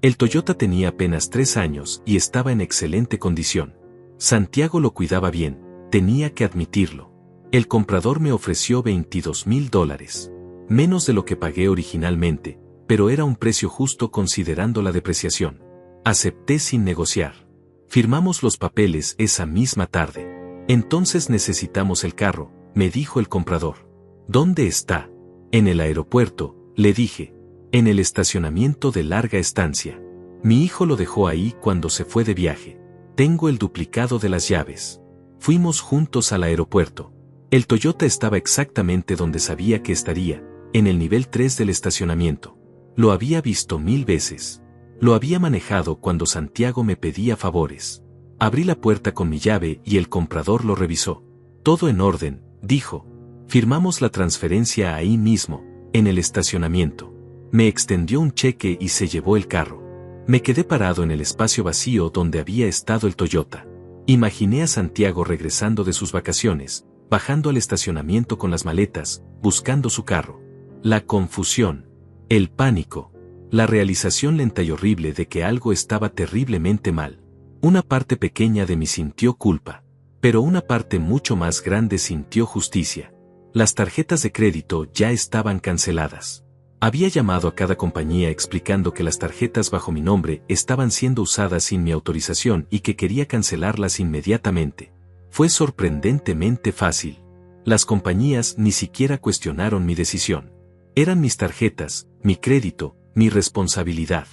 El Toyota tenía apenas 3 años y estaba en excelente condición. Santiago lo cuidaba bien, tenía que admitirlo. El comprador me ofreció $22,000. Menos de lo que pagué originalmente, pero era un precio justo considerando la depreciación. Acepté sin negociar. Firmamos los papeles esa misma tarde. Entonces necesitamos el carro, me dijo el comprador. ¿Dónde está? En el aeropuerto, le dije. En el estacionamiento de larga estancia. Mi hijo lo dejó ahí cuando se fue de viaje. Tengo el duplicado de las llaves. Fuimos juntos al aeropuerto. El Toyota estaba exactamente donde sabía que estaría, en el nivel 3 del estacionamiento. Lo había visto 1000 veces. Lo había manejado cuando Santiago me pedía favores. Abrí la puerta con mi llave y el comprador lo revisó. Todo en orden, dijo. Firmamos la transferencia ahí mismo, en el estacionamiento. Me extendió un cheque y se llevó el carro. Me quedé parado en el espacio vacío donde había estado el Toyota. Imaginé a Santiago regresando de sus vacaciones, bajando al estacionamiento con las maletas, buscando su carro. La confusión. El pánico. La realización lenta y horrible de que algo estaba terriblemente mal. Una parte pequeña de mí sintió culpa, pero una parte mucho más grande sintió justicia. Las tarjetas de crédito ya estaban canceladas. Había llamado a cada compañía explicando que las tarjetas bajo mi nombre estaban siendo usadas sin mi autorización y que quería cancelarlas inmediatamente. Fue sorprendentemente fácil. Las compañías ni siquiera cuestionaron mi decisión. Eran mis tarjetas, mi crédito, mi responsabilidad.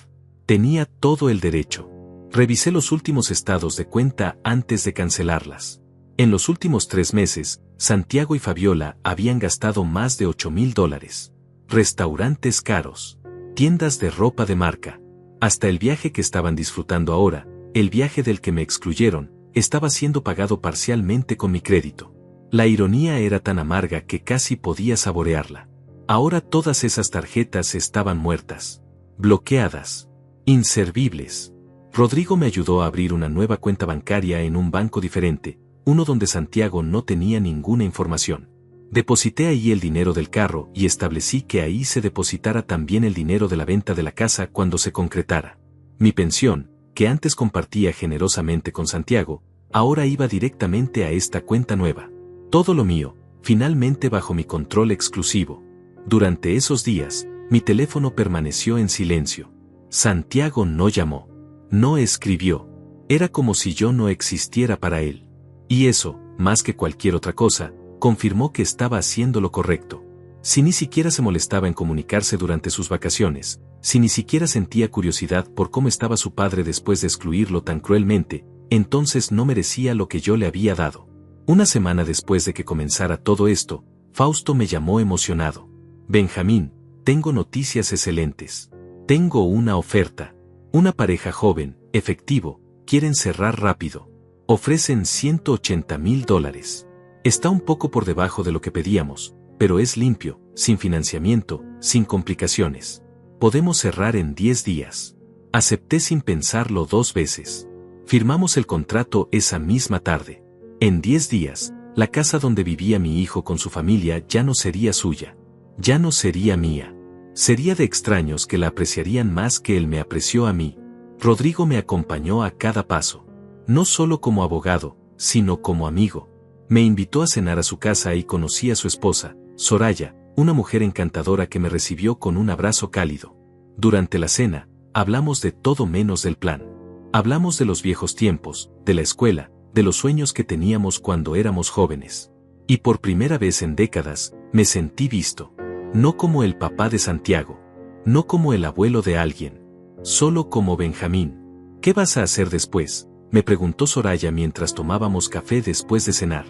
Tenía todo el derecho. Revisé los últimos estados de cuenta antes de cancelarlas. En los últimos 3 meses, Santiago y Fabiola habían gastado más de $8,000. Restaurantes caros. Tiendas de ropa de marca. Hasta el viaje que estaban disfrutando ahora, el viaje del que me excluyeron, estaba siendo pagado parcialmente con mi crédito. La ironía era tan amarga que casi podía saborearla. Ahora todas esas tarjetas estaban muertas. Bloqueadas. Inservibles. Rodrigo me ayudó a abrir una nueva cuenta bancaria en un banco diferente, uno donde Santiago no tenía ninguna información. Deposité ahí el dinero del carro y establecí que ahí se depositara también el dinero de la venta de la casa cuando se concretara. Mi pensión, que antes compartía generosamente con Santiago, ahora iba directamente a esta cuenta nueva. Todo lo mío, finalmente bajo mi control exclusivo. Durante esos días, mi teléfono permaneció en silencio. Santiago no llamó. No escribió. Era como si yo no existiera para él. Y eso, más que cualquier otra cosa, confirmó que estaba haciendo lo correcto. Si ni siquiera se molestaba en comunicarse durante sus vacaciones, si ni siquiera sentía curiosidad por cómo estaba su padre después de excluirlo tan cruelmente, entonces no merecía lo que yo le había dado. Una semana después de que comenzara todo esto, Fausto me llamó emocionado. Benjamín, tengo noticias excelentes. Tengo una oferta. Una pareja joven, efectivo, quieren cerrar rápido. Ofrecen $180,000. Está un poco por debajo de lo que pedíamos, pero es limpio, sin financiamiento, sin complicaciones. Podemos cerrar en 10 días. Acepté sin pensarlo 2 veces. Firmamos el contrato esa misma tarde. En 10 días, la casa donde vivía mi hijo con su familia ya no sería suya. Ya no sería mía. Sería de extraños que la apreciarían más que él me apreció a mí. Rodrigo me acompañó a cada paso. No solo como abogado, sino como amigo. Me invitó a cenar a su casa y conocí a su esposa, Soraya, una mujer encantadora que me recibió con un abrazo cálido. Durante la cena, hablamos de todo menos del plan. Hablamos de los viejos tiempos, de la escuela, de los sueños que teníamos cuando éramos jóvenes. Y por primera vez en décadas, me sentí visto. No como el papá de Santiago. No como el abuelo de alguien. Solo como Benjamín. ¿Qué vas a hacer después?, me preguntó Soraya mientras tomábamos café después de cenar.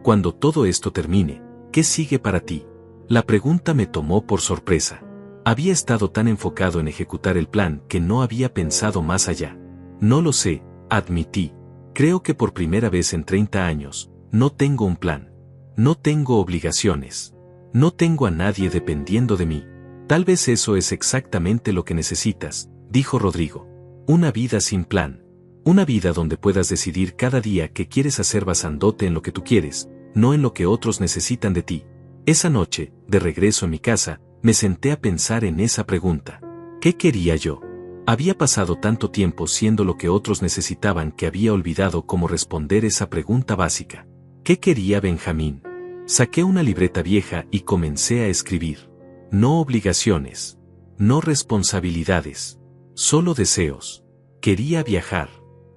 Cuando todo esto termine, ¿qué sigue para ti? La pregunta me tomó por sorpresa. Había estado tan enfocado en ejecutar el plan que no había pensado más allá. No lo sé, admití. Creo que por primera vez en 30 años, no tengo un plan. No tengo obligaciones. No tengo a nadie dependiendo de mí. Tal vez eso es exactamente lo que necesitas, dijo Rodrigo. Una vida sin plan. Una vida donde puedas decidir cada día qué quieres hacer basándote en lo que tú quieres, no en lo que otros necesitan de ti. Esa noche, de regreso en mi casa, me senté a pensar en esa pregunta. ¿Qué quería yo? Había pasado tanto tiempo siendo lo que otros necesitaban que había olvidado cómo responder esa pregunta básica. ¿Qué quería Benjamín? Saqué una libreta vieja y comencé a escribir. No obligaciones. No responsabilidades. Solo deseos. Quería viajar.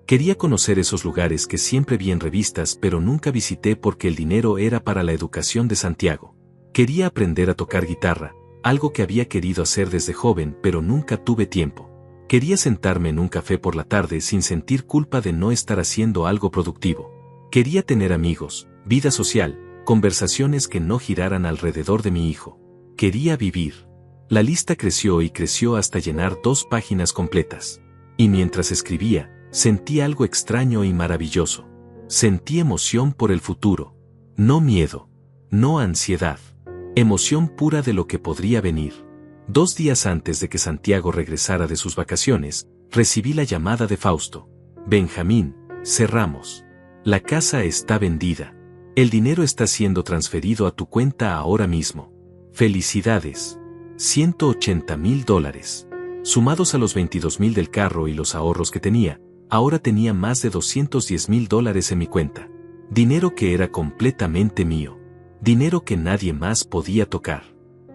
Quería conocer esos lugares que siempre vi en revistas pero nunca visité porque el dinero era para la educación de Santiago. Quería aprender a tocar guitarra, algo que había querido hacer desde joven pero nunca tuve tiempo. Quería sentarme en un café por la tarde sin sentir culpa de no estar haciendo algo productivo. Quería tener amigos, vida social, conversaciones que no giraran alrededor de mi hijo. Quería vivir. La lista creció y creció hasta llenar 2 páginas completas. Y mientras escribía, sentí algo extraño y maravilloso. Sentí emoción por el futuro. No miedo. No ansiedad. Emoción pura de lo que podría venir. 2 días antes de que Santiago regresara de sus vacaciones, recibí la llamada de Fausto. Benjamín, cerramos. La casa está vendida. El dinero está siendo transferido a tu cuenta ahora mismo. Felicidades. $180,000. Sumados a los $22,000 del carro y los ahorros que tenía, ahora tenía más de $210,000 en mi cuenta. Dinero que era completamente mío. Dinero que nadie más podía tocar.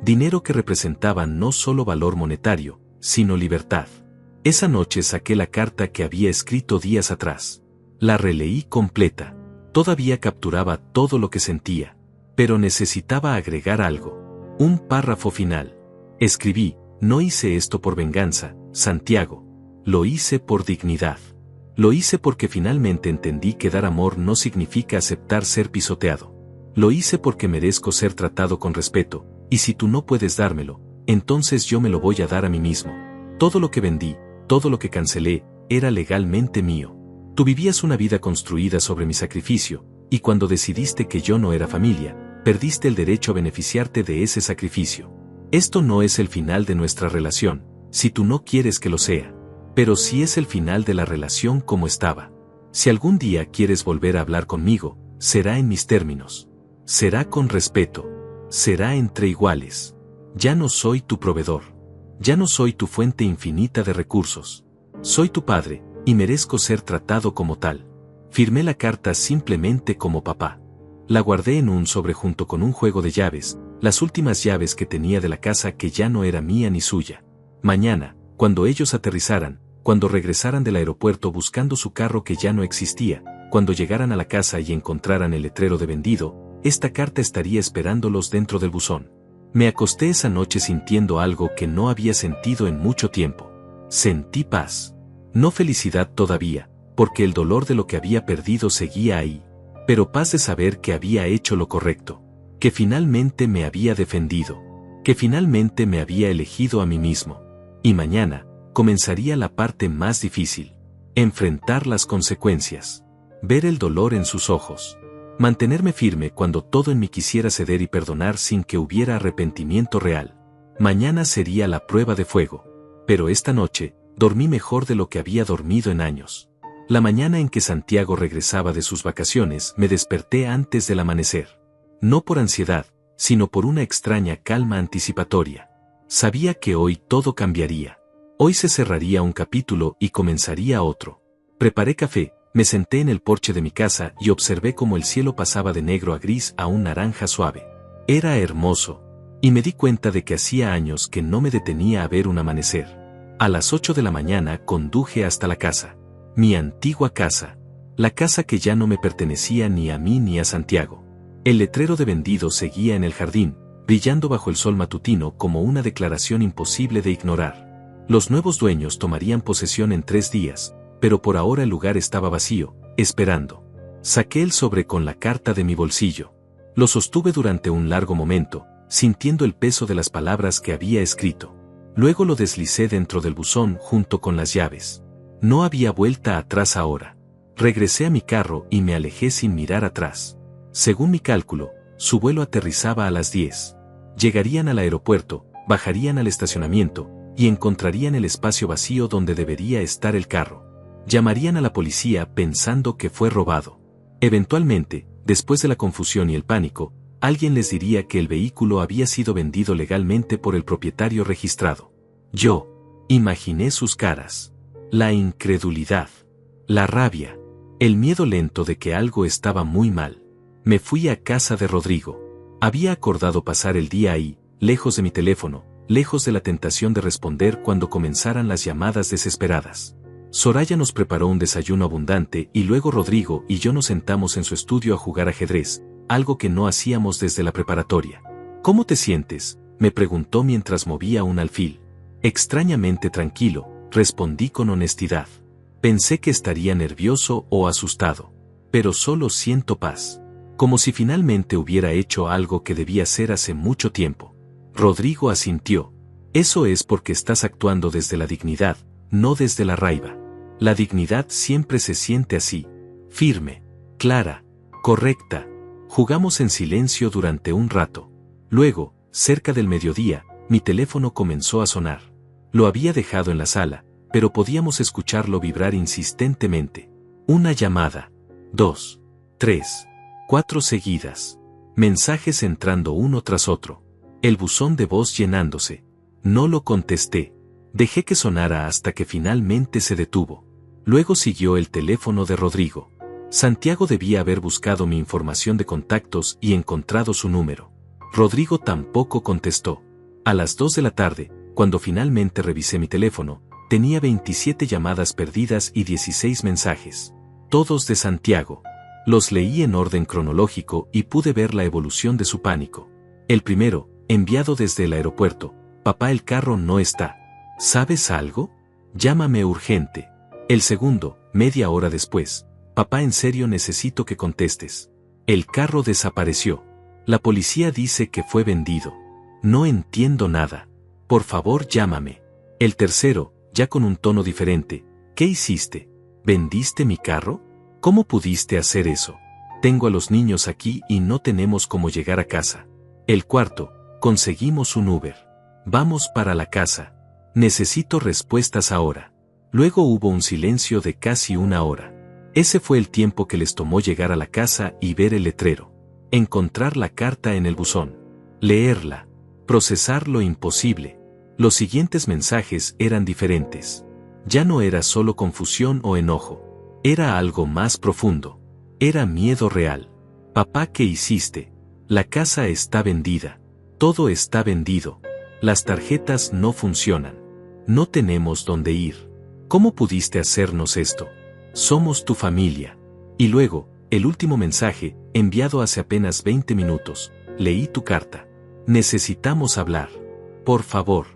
Dinero que representaba no solo valor monetario, sino libertad. Esa noche saqué la carta que había escrito días atrás. La releí completa. Todavía capturaba todo lo que sentía. Pero necesitaba agregar algo. Un párrafo final. Escribí: no hice esto por venganza, Santiago. Lo hice por dignidad. Lo hice porque finalmente entendí que dar amor no significa aceptar ser pisoteado. Lo hice porque merezco ser tratado con respeto, y si tú no puedes dármelo, entonces yo me lo voy a dar a mí mismo. Todo lo que vendí, todo lo que cancelé, era legalmente mío. Tú vivías una vida construida sobre mi sacrificio, y cuando decidiste que yo no era familia, perdiste el derecho a beneficiarte de ese sacrificio. Esto no es el final de nuestra relación, si tú no quieres que lo sea. Pero sí es el final de la relación como estaba. Si algún día quieres volver a hablar conmigo, será en mis términos. Será con respeto. Será entre iguales. Ya no soy tu proveedor. Ya no soy tu fuente infinita de recursos. Soy tu padre, y merezco ser tratado como tal. Firmé la carta simplemente como papá. La guardé en un sobre junto con un juego de llaves, las últimas llaves que tenía de la casa que ya no era mía ni suya. Mañana, cuando ellos aterrizaran, cuando regresaran del aeropuerto buscando su carro que ya no existía, cuando llegaran a la casa y encontraran el letrero de vendido, esta carta estaría esperándolos dentro del buzón. Me acosté esa noche sintiendo algo que no había sentido en mucho tiempo. Sentí paz. No felicidad todavía, porque el dolor de lo que había perdido seguía ahí. Pero paz de saber que había hecho lo correcto, que finalmente me había defendido, que finalmente me había elegido a mí mismo. Y mañana, comenzaría la parte más difícil. Enfrentar las consecuencias. Ver el dolor en sus ojos. Mantenerme firme cuando todo en mí quisiera ceder y perdonar sin que hubiera arrepentimiento real. Mañana sería la prueba de fuego. Pero esta noche, dormí mejor de lo que había dormido en años. La mañana en que Santiago regresaba de sus vacaciones me desperté antes del amanecer. No por ansiedad, sino por una extraña calma anticipatoria. Sabía que hoy todo cambiaría. Hoy se cerraría un capítulo y comenzaría otro. Preparé café, me senté en el porche de mi casa y observé cómo el cielo pasaba de negro a gris a un naranja suave. Era hermoso. Y me di cuenta de que hacía años que no me detenía a ver un amanecer. A las 8 de la mañana conduje hasta la casa. Mi antigua casa. La casa que ya no me pertenecía ni a mí ni a Santiago. El letrero de vendido seguía en el jardín, brillando bajo el sol matutino como una declaración imposible de ignorar. Los nuevos dueños tomarían posesión en 3 días, pero por ahora el lugar estaba vacío, esperando. Saqué el sobre con la carta de mi bolsillo. Lo sostuve durante un largo momento, sintiendo el peso de las palabras que había escrito. Luego lo deslicé dentro del buzón junto con las llaves. No había vuelta atrás ahora. Regresé a mi carro y me alejé sin mirar atrás. Según mi cálculo, su vuelo aterrizaba a las 10. Llegarían al aeropuerto, bajarían al estacionamiento, y encontrarían el espacio vacío donde debería estar el carro. Llamarían a la policía pensando que fue robado. Eventualmente, después de la confusión y el pánico, alguien les diría que el vehículo había sido vendido legalmente por el propietario registrado. Yo imaginé sus caras. La incredulidad, la rabia, el miedo lento de que algo estaba muy mal. Me fui a casa de Rodrigo. Había acordado pasar el día ahí, lejos de mi teléfono, lejos de la tentación de responder cuando comenzaran las llamadas desesperadas. Soraya nos preparó un desayuno abundante y luego Rodrigo y yo nos sentamos en su estudio a jugar ajedrez, algo que no hacíamos desde la preparatoria. ¿Cómo te sientes?, me preguntó mientras movía un alfil. Extrañamente tranquilo, respondí con honestidad. Pensé que estaría nervioso o asustado. Pero solo siento paz. Como si finalmente hubiera hecho algo que debía hacer hace mucho tiempo. Rodrigo asintió. Eso es porque estás actuando desde la dignidad, no desde la raiva. La dignidad siempre se siente así. Firme, clara, correcta. Jugamos en silencio durante un rato. Luego, cerca del mediodía, mi teléfono comenzó a sonar. Lo había dejado en la sala, pero podíamos escucharlo vibrar insistentemente. Una llamada. 2, 3, 4 seguidas. Mensajes entrando uno tras otro. El buzón de voz llenándose. No lo contesté. Dejé que sonara hasta que finalmente se detuvo. Luego siguió el teléfono de Rodrigo. Santiago debía haber buscado mi información de contactos y encontrado su número. Rodrigo tampoco contestó. A las 2 de la tarde, cuando finalmente revisé mi teléfono, tenía 27 llamadas perdidas y 16 mensajes. Todos de Santiago. Los leí en orden cronológico y pude ver la evolución de su pánico. El primero, enviado desde el aeropuerto: papá, el carro no está. ¿Sabes algo? Llámame urgente. El segundo, media hora después: papá, en serio necesito que contestes. El carro desapareció. La policía dice que fue vendido. No entiendo nada. Por favor, llámame. El tercero, ya con un tono diferente: ¿qué hiciste? ¿Vendiste mi carro? ¿Cómo pudiste hacer eso? Tengo a los niños aquí y no tenemos cómo llegar a casa. El cuarto, conseguimos un Uber. Vamos para la casa. Necesito respuestas ahora. Luego hubo un silencio de casi una hora. Ese fue el tiempo que les tomó llegar a la casa y ver el letrero. Encontrar la carta en el buzón. Leerla. Procesar lo imposible. Los siguientes mensajes eran diferentes. Ya no era solo confusión o enojo. Era algo más profundo. Era miedo real. Papá, ¿qué hiciste? La casa está vendida. Todo está vendido. Las tarjetas no funcionan. No tenemos dónde ir. ¿Cómo pudiste hacernos esto? Somos tu familia. Y luego, el último mensaje, enviado hace apenas 20 minutos. Leí tu carta. Necesitamos hablar. Por favor.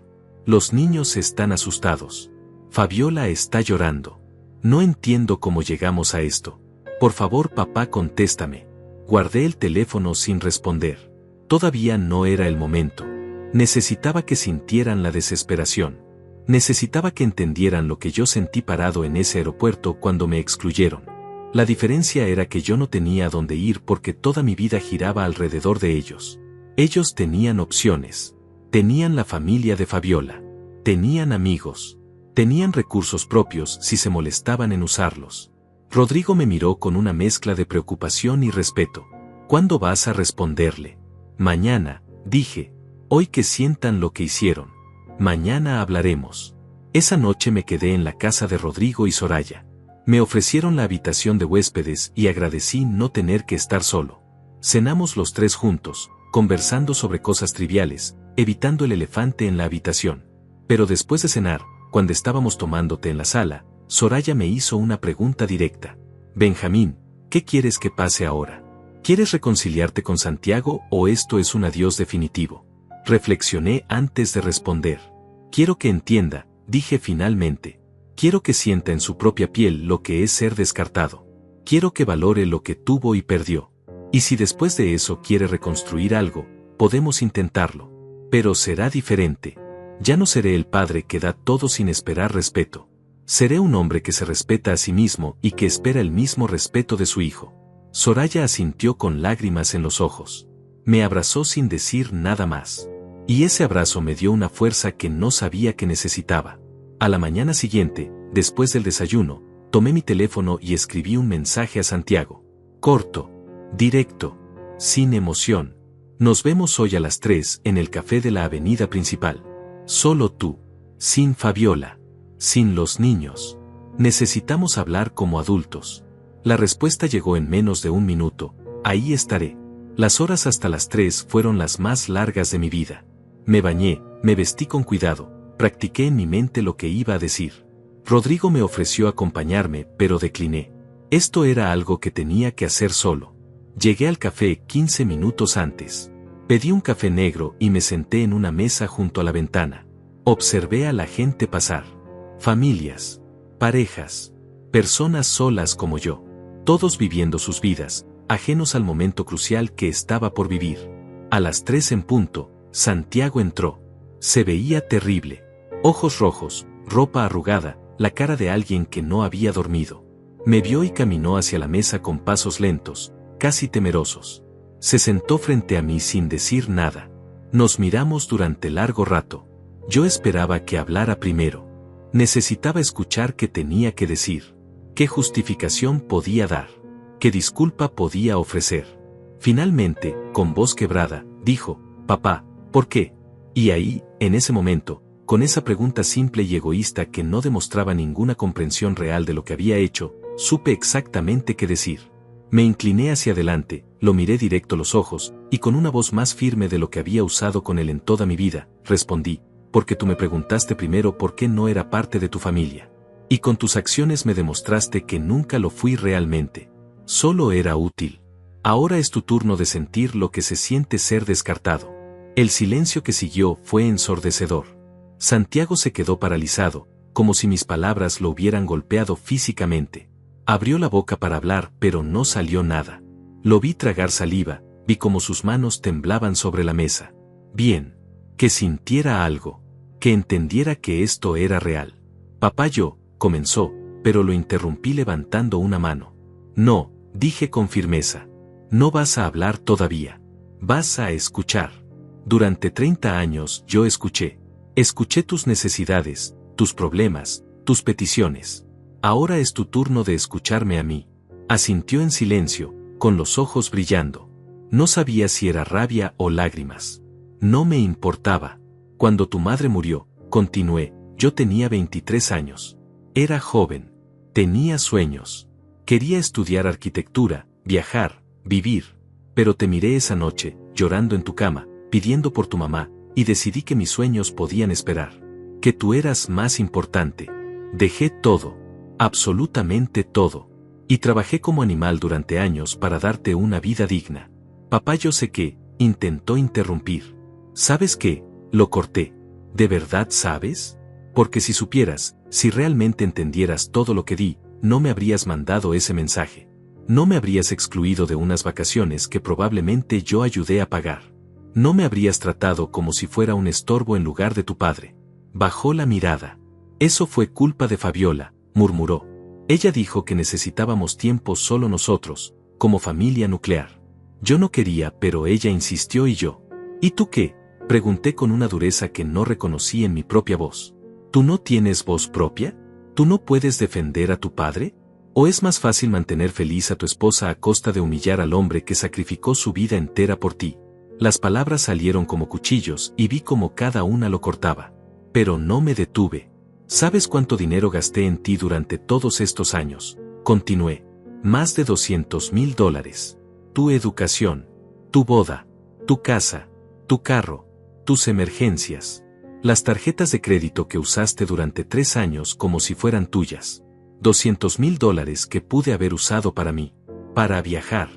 Los niños están asustados. Fabiola está llorando. No entiendo cómo llegamos a esto. Por favor, papá, contéstame. Guardé el teléfono sin responder. Todavía no era el momento. Necesitaba que sintieran la desesperación. Necesitaba que entendieran lo que yo sentí parado en ese aeropuerto cuando me excluyeron. La diferencia era que yo no tenía a dónde ir porque toda mi vida giraba alrededor de ellos. Ellos tenían opciones. Tenían la familia de Fabiola. Tenían amigos. Tenían recursos propios si se molestaban en usarlos. Rodrigo me miró con una mezcla de preocupación y respeto. ¿Cuándo vas a responderle? Mañana, dije. Hoy que sientan lo que hicieron. Mañana hablaremos. Esa noche me quedé en la casa de Rodrigo y Soraya. Me ofrecieron la habitación de huéspedes y agradecí no tener que estar solo. Cenamos los tres juntos, conversando sobre cosas triviales, evitando el elefante en la habitación. Pero después de cenar, cuando estábamos tomando té en la sala, Soraya me hizo una pregunta directa. Benjamín, ¿qué quieres que pase ahora? ¿Quieres reconciliarte con Santiago o esto es un adiós definitivo? Reflexioné antes de responder. Quiero que entienda, dije finalmente. Quiero que sienta en su propia piel lo que es ser descartado. Quiero que valore lo que tuvo y perdió. Y si después de eso quiere reconstruir algo, podemos intentarlo. Pero será diferente. Ya no seré el padre que da todo sin esperar respeto. Seré un hombre que se respeta a sí mismo y que espera el mismo respeto de su hijo. Soraya asintió con lágrimas en los ojos. Me abrazó sin decir nada más. Y ese abrazo me dio una fuerza que no sabía que necesitaba. A la mañana siguiente, después del desayuno, tomé mi teléfono y escribí un mensaje a Santiago. Corto, directo, sin emoción. Nos vemos hoy a las 3 en el café de la avenida principal. Solo tú, sin Fabiola, sin los niños. Necesitamos hablar como adultos. La respuesta llegó en menos de un minuto. Ahí estaré. Las horas hasta las 3 fueron las más largas de mi vida. Me bañé, me vestí con cuidado, practiqué en mi mente lo que iba a decir. Rodrigo me ofreció acompañarme, pero decliné. Esto era algo que tenía que hacer solo. Llegué al café 15 minutos antes. Pedí un café negro y me senté en una mesa junto a la ventana. Observé a la gente pasar. Familias, parejas, personas solas como yo. Todos viviendo sus vidas, ajenos al momento crucial que estaba por vivir. A las 3 en punto, Santiago entró. Se veía terrible. Ojos rojos, ropa arrugada, la cara de alguien que no había dormido. Me vio y caminó hacia la mesa con pasos lentos, casi temerosos. Se sentó frente a mí sin decir nada. Nos miramos durante largo rato. Yo esperaba que hablara primero. Necesitaba escuchar qué tenía que decir. ¿Qué justificación podía dar? ¿Qué disculpa podía ofrecer? Finalmente, con voz quebrada, dijo, papá, ¿por qué? Y ahí, en ese momento, con esa pregunta simple y egoísta que no demostraba ninguna comprensión real de lo que había hecho, supe exactamente qué decir. Me incliné hacia adelante, lo miré directo a los ojos, y con una voz más firme de lo que había usado con él en toda mi vida, respondí, porque tú me preguntaste primero por qué no era parte de tu familia. Y con tus acciones me demostraste que nunca lo fui realmente. Solo era útil. Ahora es tu turno de sentir lo que se siente ser descartado. El silencio que siguió fue ensordecedor. Santiago se quedó paralizado, como si mis palabras lo hubieran golpeado físicamente. Abrió la boca para hablar, pero no salió nada. Lo vi tragar saliva, vi cómo sus manos temblaban sobre la mesa. Bien. Que sintiera algo. Que entendiera que esto era real. Papá, comenzó, pero lo interrumpí levantando una mano. No, dije con firmeza. No vas a hablar todavía. Vas a escuchar. Durante 30 años yo escuché. Escuché tus necesidades, tus problemas, tus peticiones. Ahora es tu turno de escucharme a mí. Asintió en silencio, con los ojos brillando. No sabía si era rabia o lágrimas. No me importaba. Cuando tu madre murió, continué, yo tenía 23 años. Era joven. Tenía sueños. Quería estudiar arquitectura, viajar, vivir. Pero te miré esa noche, llorando en tu cama, pidiendo por tu mamá, y decidí que mis sueños podían esperar. Que tú eras más importante. Dejé todo. Absolutamente todo. Y trabajé como animal durante años para darte una vida digna. Papá, yo sé que, intentó interrumpir. ¿Sabes qué? Lo corté. ¿De verdad sabes? Porque si supieras, si realmente entendieras todo lo que di, no me habrías mandado ese mensaje. No me habrías excluido de unas vacaciones que probablemente yo ayudé a pagar. No me habrías tratado como si fuera un estorbo en lugar de tu padre. Bajó la mirada. Eso fue culpa de Fabiola, murmuró. Ella dijo que necesitábamos tiempo solo nosotros, como familia nuclear. Yo no quería, pero ella insistió y yo. ¿Y tú qué? Pregunté con una dureza que no reconocí en mi propia voz. ¿Tú no tienes voz propia? ¿Tú no puedes defender a tu padre? ¿O es más fácil mantener feliz a tu esposa a costa de humillar al hombre que sacrificó su vida entera por ti? Las palabras salieron como cuchillos y vi cómo cada una lo cortaba. Pero no me detuve. ¿Sabes cuánto dinero gasté en ti durante todos estos años? Continué. Más de $200,000. Tu educación, tu boda, tu casa, tu carro, tus emergencias. Las tarjetas de crédito que usaste durante 3 años como si fueran tuyas. $200,000 que pude haber usado para mí. Para viajar.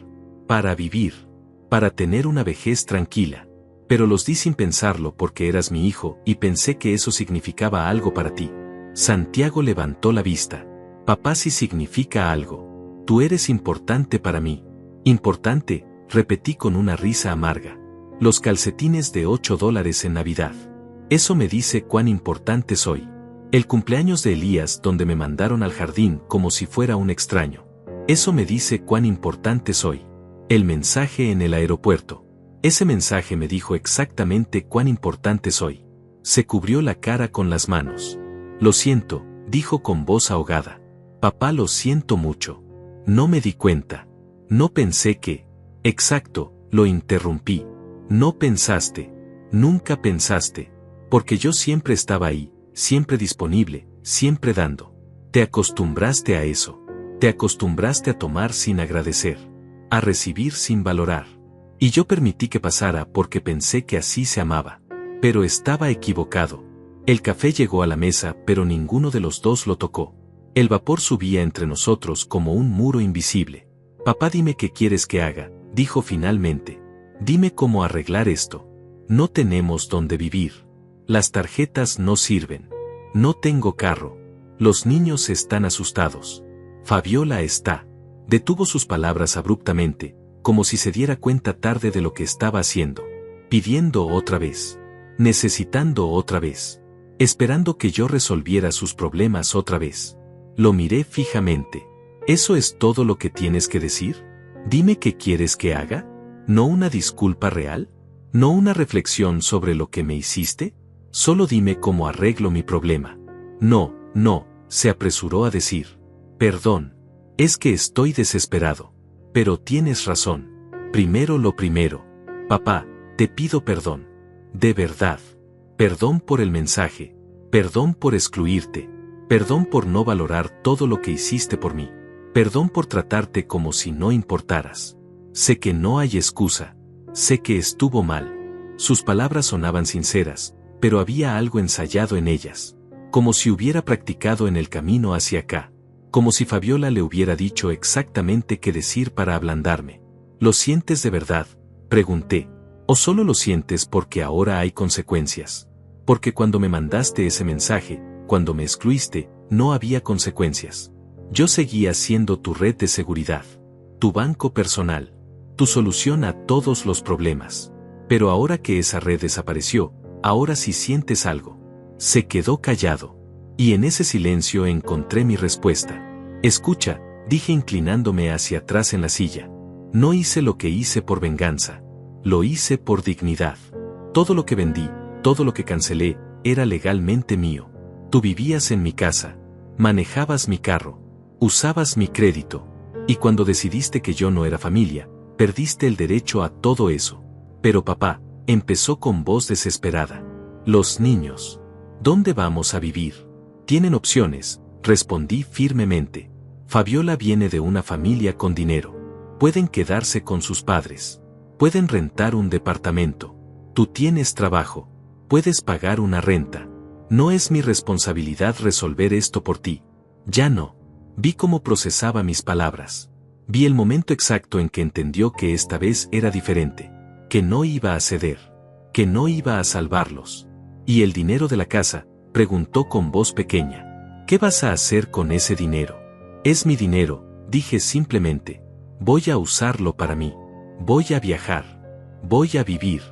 Para vivir. Para tener una vejez tranquila. Pero los di sin pensarlo porque eras mi hijo y pensé que eso significaba algo para ti. Santiago levantó la vista. Papá, sí significa algo. Tú eres importante para mí. Importante, repetí con una risa amarga. Los calcetines de $8 en Navidad. Eso me dice cuán importante soy. El cumpleaños de Elías donde me mandaron al jardín como si fuera un extraño. Eso me dice cuán importante soy. El mensaje en el aeropuerto. Ese mensaje me dijo exactamente cuán importante soy. Se cubrió la cara con las manos. Lo siento, dijo con voz ahogada. Papá, lo siento mucho. No me di cuenta. No pensé que... Exacto, lo interrumpí. No pensaste. Nunca pensaste. Porque yo siempre estaba ahí, siempre disponible, siempre dando. Te acostumbraste a eso. Te acostumbraste a tomar sin agradecer. A recibir sin valorar. Y yo permití que pasara porque pensé que así se amaba. Pero estaba equivocado. El café llegó a la mesa, pero ninguno de los dos lo tocó. El vapor subía entre nosotros como un muro invisible. Papá, dime qué quieres que haga, dijo finalmente. Dime cómo arreglar esto. No tenemos dónde vivir. Las tarjetas no sirven. No tengo carro. Los niños están asustados. Fabiola está... Detuvo sus palabras abruptamente, como si se diera cuenta tarde de lo que estaba haciendo. Pidiendo otra vez. Necesitando otra vez. Esperando que yo resolviera sus problemas otra vez. Lo miré fijamente. ¿Eso es todo lo que tienes que decir? Dime qué quieres que haga. ¿No una disculpa real? ¿No una reflexión sobre lo que me hiciste? Solo dime cómo arreglo mi problema. No, se apresuró a decir. Perdón. Es que estoy desesperado. Pero tienes razón. Primero lo primero. Papá, te pido perdón. De verdad. Perdón por el mensaje. Perdón por excluirte. Perdón por no valorar todo lo que hiciste por mí. Perdón por tratarte como si no importaras. Sé que no hay excusa. Sé que estuvo mal. Sus palabras sonaban sinceras, pero había algo ensayado en ellas. Como si hubiera practicado en el camino hacia acá. como si Fabiola le hubiera dicho exactamente qué decir para ablandarme. ¿Lo sientes de verdad?, pregunté. ¿O solo lo sientes porque ahora hay consecuencias? Porque cuando me mandaste ese mensaje, cuando me excluiste, no había consecuencias. Yo seguía siendo tu red de seguridad, tu banco personal, tu solución a todos los problemas. Pero ahora que esa red desapareció, ahora sí sientes algo. Se quedó callado. Y en ese silencio encontré mi respuesta. Escucha, dije inclinándome hacia atrás en la silla. No hice lo que hice por venganza. Lo hice por dignidad. Todo lo que vendí, todo lo que cancelé, era legalmente mío. Tú vivías en mi casa, manejabas mi carro, usabas mi crédito. Y cuando decidiste que yo no era familia, perdiste el derecho a todo eso. Pero papá, empezó con voz desesperada. Los niños. ¿Dónde vamos a vivir? Tienen opciones, respondí firmemente. Fabiola viene de una familia con dinero. Pueden quedarse con sus padres. Pueden rentar un departamento. Tú tienes trabajo. Puedes pagar una renta. No es mi responsabilidad resolver esto por ti. Ya no. Vi cómo procesaba mis palabras. Vi el momento exacto en que entendió que esta vez era diferente. Que no iba a ceder. Que no iba a salvarlos. ¿Y el dinero de la casa?, preguntó con voz pequeña. ¿Qué vas a hacer con ese dinero? Es mi dinero, dije simplemente. Voy a usarlo para mí. Voy a viajar. Voy a vivir.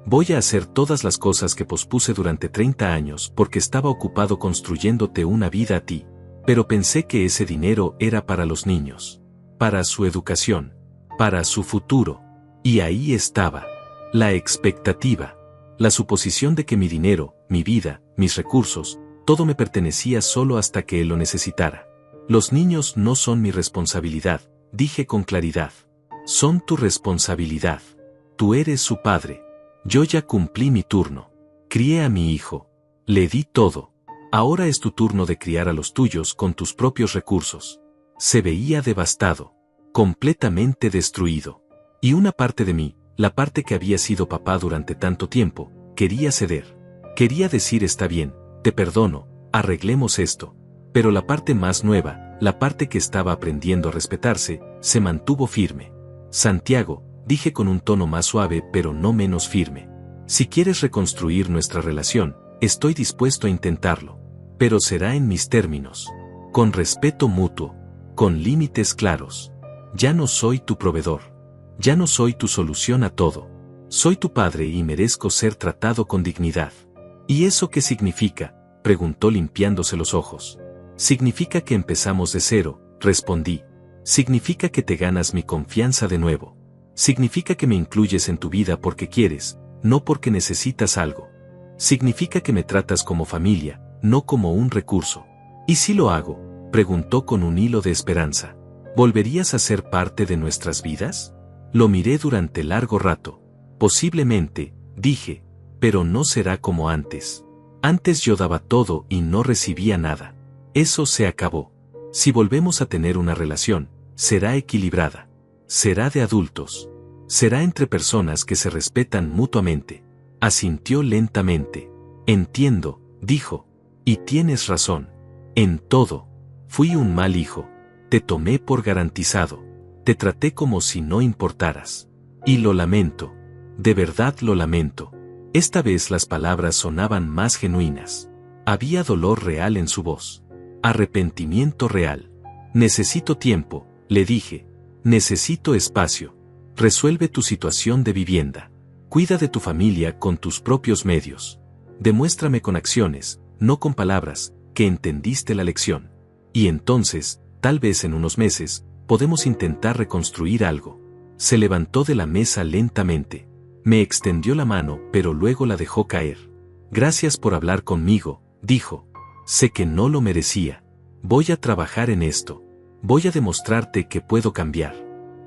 Voy a hacer todas las cosas que pospuse durante 30 años porque estaba ocupado construyéndote una vida a ti. Pero pensé que ese dinero era para los niños. Para su educación. Para su futuro. Y ahí estaba. La expectativa. La suposición de que mi dinero, mi vida, mis recursos, todo me pertenecía solo hasta que él lo necesitara. Los niños no son mi responsabilidad, dije con claridad. Son tu responsabilidad. Tú eres su padre. Yo ya cumplí mi turno. Crié a mi hijo. Le di todo. Ahora es tu turno de criar a los tuyos con tus propios recursos. Se veía devastado. Completamente destruido. Y una parte de mí, la parte que había sido papá durante tanto tiempo, quería ceder. Quería decir está bien, te perdono, arreglemos esto. Pero la parte más nueva, la parte que estaba aprendiendo a respetarse, se mantuvo firme. Santiago, dije con un tono más suave pero no menos firme. Si quieres reconstruir nuestra relación, estoy dispuesto a intentarlo. Pero será en mis términos. Con respeto mutuo. Con límites claros. Ya no soy tu proveedor. Ya no soy tu solución a todo. Soy tu padre y merezco ser tratado con dignidad. ¿Y eso qué significa?, preguntó limpiándose los ojos. Significa que empezamos de cero, respondí. Significa que te ganas mi confianza de nuevo. Significa que me incluyes en tu vida porque quieres, no porque necesitas algo. Significa que me tratas como familia, no como un recurso. ¿Y si lo hago?, preguntó con un hilo de esperanza. ¿Volverías a ser parte de nuestras vidas? Lo miré durante largo rato. Posiblemente, dije, pero no será como antes. Antes yo daba todo y no recibía nada. Eso se acabó. Si volvemos a tener una relación, será equilibrada. Será de adultos. Será entre personas que se respetan mutuamente. Asintió lentamente. Entiendo, dijo. Y tienes razón. En todo. Fui un mal hijo. Te tomé por garantizado. Te traté como si no importaras. Y lo lamento. De verdad lo lamento. Esta vez las palabras sonaban más genuinas. Había dolor real en su voz. Arrepentimiento real. Necesito tiempo, le dije. Necesito espacio. Resuelve tu situación de vivienda. Cuida de tu familia con tus propios medios. Demuéstrame con acciones, no con palabras, que entendiste la lección. Y entonces, tal vez en unos meses, podemos intentar reconstruir algo. Se levantó de la mesa lentamente. Me extendió la mano pero luego la dejó caer. Gracias por hablar conmigo, dijo. Sé que no lo merecía. Voy a trabajar en esto. Voy a demostrarte que puedo cambiar.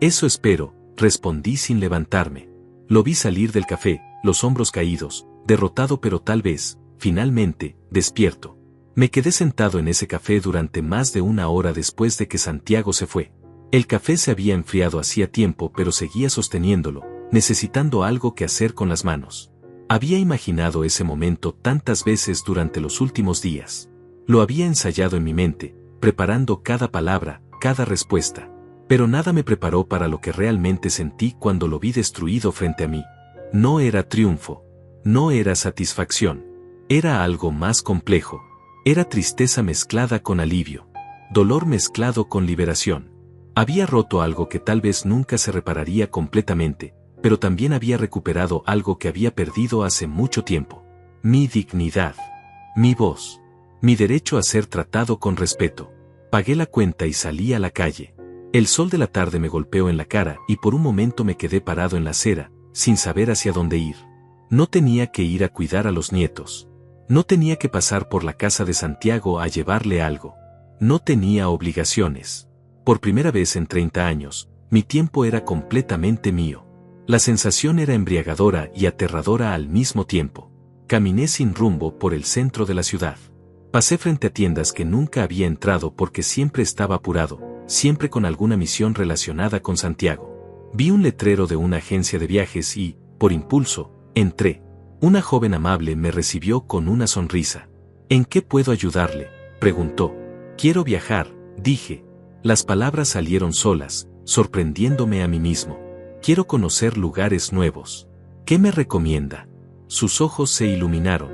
Eso espero, respondí sin levantarme. Lo vi salir del café, los hombros caídos, derrotado pero tal vez, finalmente, despierto. Me quedé sentado en ese café durante más de una hora después de que Santiago se fue. El café se había enfriado hacía tiempo pero seguía sosteniéndolo, necesitando algo que hacer con las manos. Había imaginado ese momento tantas veces durante los últimos días. Lo había ensayado en mi mente, preparando cada palabra, cada respuesta. Pero nada me preparó para lo que realmente sentí cuando lo vi destruido frente a mí. No era triunfo. No era satisfacción. Era algo más complejo. Era tristeza mezclada con alivio. Dolor mezclado con liberación. Había roto algo que tal vez nunca se repararía completamente, pero también había recuperado algo que había perdido hace mucho tiempo. Mi dignidad. Mi voz. Mi derecho a ser tratado con respeto. Pagué la cuenta y salí a la calle. El sol de la tarde me golpeó en la cara y por un momento me quedé parado en la acera, sin saber hacia dónde ir. No tenía que ir a cuidar a los nietos. No tenía que pasar por la casa de Santiago a llevarle algo. No tenía obligaciones. Por primera vez en 30 años, mi tiempo era completamente mío. La sensación era embriagadora y aterradora al mismo tiempo. Caminé sin rumbo por el centro de la ciudad. Pasé frente a tiendas que nunca había entrado porque siempre estaba apurado, siempre con alguna misión relacionada con Santiago. Vi un letrero de una agencia de viajes y, por impulso, entré. Una joven amable me recibió con una sonrisa. ¿En qué puedo ayudarle?, preguntó. Quiero viajar, dije. Las palabras salieron solas, sorprendiéndome a mí mismo. Quiero conocer lugares nuevos. ¿Qué me recomienda? Sus ojos se iluminaron.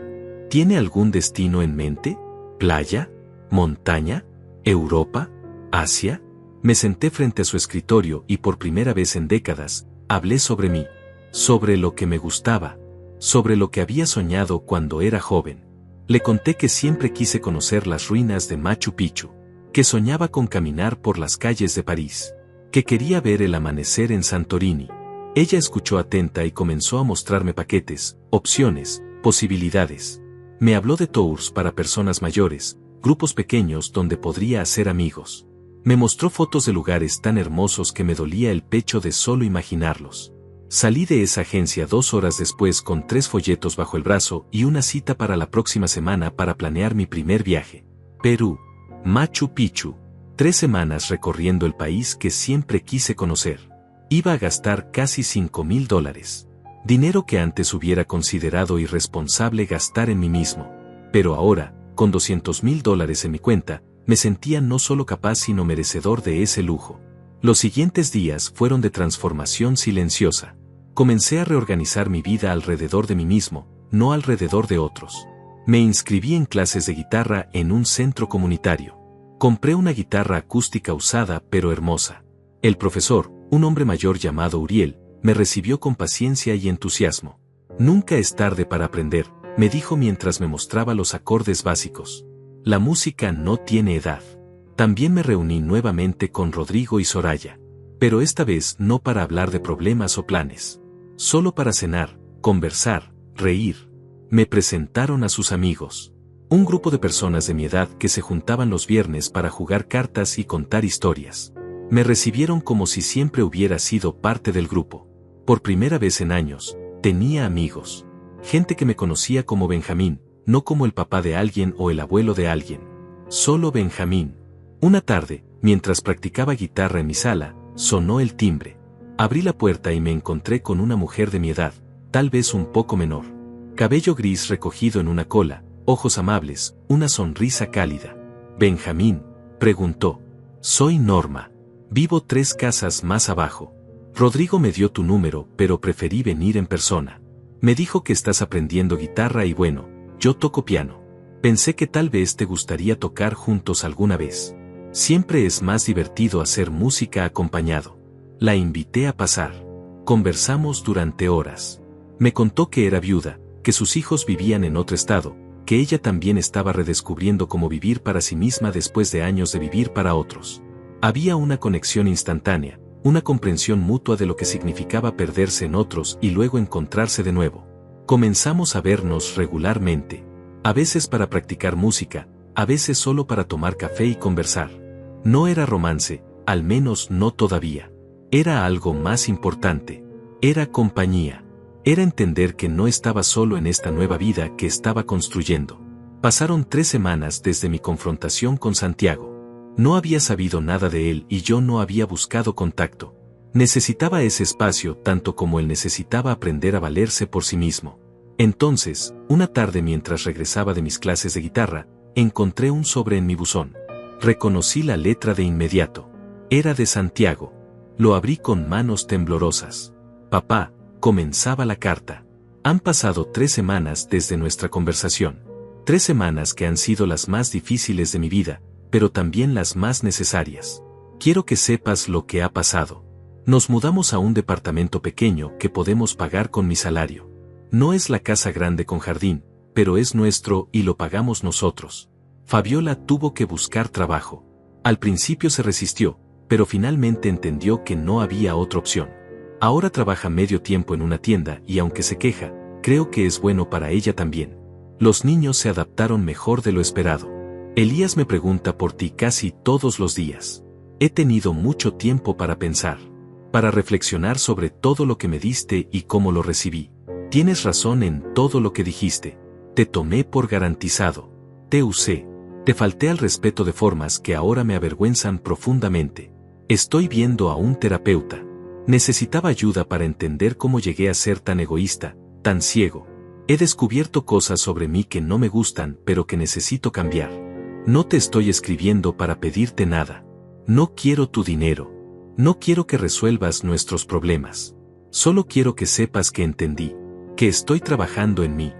¿Tiene algún destino en mente? ¿Playa? ¿Montaña? ¿Europa? ¿Asia? Me senté frente a su escritorio y por primera vez en décadas, hablé sobre mí. Sobre lo que me gustaba. Sobre lo que había soñado cuando era joven. Le conté que siempre quise conocer las ruinas de Machu Picchu. Que soñaba con caminar por las calles de París. Que quería ver el amanecer en Santorini. Ella escuchó atenta y comenzó a mostrarme paquetes, opciones, posibilidades. Me habló de tours para personas mayores, grupos pequeños donde podría hacer amigos. Me mostró fotos de lugares tan hermosos que me dolía el pecho de solo imaginarlos. Salí de esa agencia 2 horas después con 3 folletos bajo el brazo y una cita para la próxima semana para planear mi primer viaje. Perú. Machu Picchu. 3 semanas recorriendo el país que siempre quise conocer. Iba a gastar casi $5,000. Dinero que antes hubiera considerado irresponsable gastar en mí mismo. Pero ahora, con $200,000 en mi cuenta, me sentía no solo capaz sino merecedor de ese lujo. Los siguientes días fueron de transformación silenciosa. Comencé a reorganizar mi vida alrededor de mí mismo, no alrededor de otros. Me inscribí en clases de guitarra en un centro comunitario. Compré una guitarra acústica usada pero hermosa. El profesor, un hombre mayor llamado Uriel, me recibió con paciencia y entusiasmo. Nunca es tarde para aprender, me dijo mientras me mostraba los acordes básicos. La música no tiene edad. También me reuní nuevamente con Rodrigo y Soraya. Pero esta vez no para hablar de problemas o planes. Solo para cenar, conversar, reír. Me presentaron a sus amigos. Un grupo de personas de mi edad que se juntaban los viernes para jugar cartas y contar historias. Me recibieron como si siempre hubiera sido parte del grupo. Por primera vez en años, tenía amigos. Gente que me conocía como Benjamín, no como el papá de alguien o el abuelo de alguien. Solo Benjamín. Una tarde, mientras practicaba guitarra en mi sala, sonó el timbre. Abrí la puerta y me encontré con una mujer de mi edad, tal vez un poco menor. Cabello gris recogido en una cola, ojos amables, una sonrisa cálida. «Benjamín», preguntó. «Soy Norma. Vivo 3 casas más abajo. Rodrigo me dio tu número, pero preferí venir en persona. Me dijo que estás aprendiendo guitarra y bueno, yo toco piano. Pensé que tal vez te gustaría tocar juntos alguna vez. Siempre es más divertido hacer música acompañado». La invité a pasar. Conversamos durante horas. Me contó que era viuda, que sus hijos vivían en otro estado, que ella también estaba redescubriendo cómo vivir para sí misma después de años de vivir para otros. Había una conexión instantánea, una comprensión mutua de lo que significaba perderse en otros y luego encontrarse de nuevo. Comenzamos a vernos regularmente. A veces para practicar música, a veces solo para tomar café y conversar. No era romance, al menos no todavía. Era algo más importante. Era compañía. Era entender que no estaba solo en esta nueva vida que estaba construyendo. Pasaron 3 semanas desde mi confrontación con Santiago. No había sabido nada de él y yo no había buscado contacto. Necesitaba ese espacio tanto como él necesitaba aprender a valerse por sí mismo. Entonces, una tarde mientras regresaba de mis clases de guitarra, encontré un sobre en mi buzón. Reconocí la letra de inmediato. Era de Santiago. Lo abrí con manos temblorosas. Papá, comenzaba la carta. Han pasado 3 semanas desde nuestra conversación. 3 semanas que han sido las más difíciles de mi vida, pero también las más necesarias. Quiero que sepas lo que ha pasado. Nos mudamos a un departamento pequeño que podemos pagar con mi salario. No es la casa grande con jardín, pero es nuestro y lo pagamos nosotros. Fabiola tuvo que buscar trabajo. Al principio se resistió, pero finalmente entendió que no había otra opción. Ahora trabaja medio tiempo en una tienda y aunque se queja, creo que es bueno para ella también. Los niños se adaptaron mejor de lo esperado. Elías me pregunta por ti casi todos los días. He tenido mucho tiempo para pensar, para reflexionar sobre todo lo que me diste y cómo lo recibí. Tienes razón en todo lo que dijiste. Te tomé por garantizado. Te usé. Te falté al respeto de formas que ahora me avergüenzan profundamente. Estoy viendo a un terapeuta. Necesitaba ayuda para entender cómo llegué a ser tan egoísta, tan ciego. He descubierto cosas sobre mí que no me gustan pero que necesito cambiar. No te estoy escribiendo para pedirte nada. No quiero tu dinero. No quiero que resuelvas nuestros problemas. Solo quiero que sepas que entendí, que estoy trabajando en mí,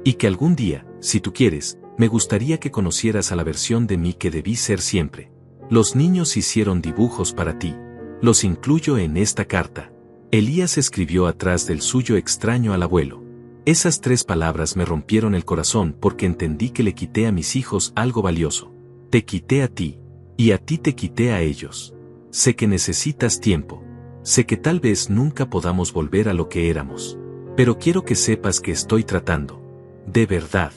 y que algún día, si tú quieres, me gustaría que conocieras a la versión de mí que debí ser siempre. Los niños hicieron dibujos para ti. Los incluyo en esta carta. Elías escribió atrás del suyo extraño al abuelo. Esas 3 palabras me rompieron el corazón porque entendí que le quité a mis hijos algo valioso. Te quité a ti, y a ti te quité a ellos. Sé que necesitas tiempo. Sé que tal vez nunca podamos volver a lo que éramos. Pero quiero que sepas que estoy tratando. De verdad.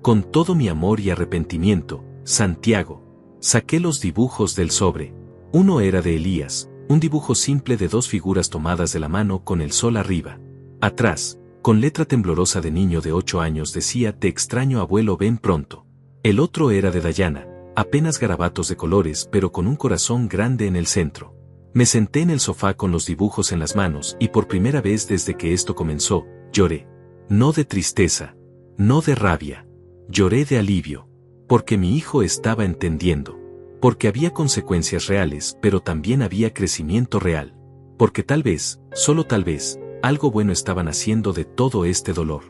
Con todo mi amor y arrepentimiento, Santiago. Saqué los dibujos del sobre. Uno era de Elías, un dibujo simple de 2 figuras tomadas de la mano con el sol arriba. Atrás, con letra temblorosa de niño de 8 años decía: te extraño abuelo, ven pronto. El otro era de Dayana, apenas garabatos de colores pero con un corazón grande en el centro. Me senté en el sofá con los dibujos en las manos y por primera vez desde que esto comenzó, lloré. No de tristeza, no de rabia. Lloré de alivio. Porque mi hijo estaba entendiendo. Porque había consecuencias reales pero también había crecimiento real. Porque tal vez, solo tal vez, algo bueno estaban haciendo de todo este dolor.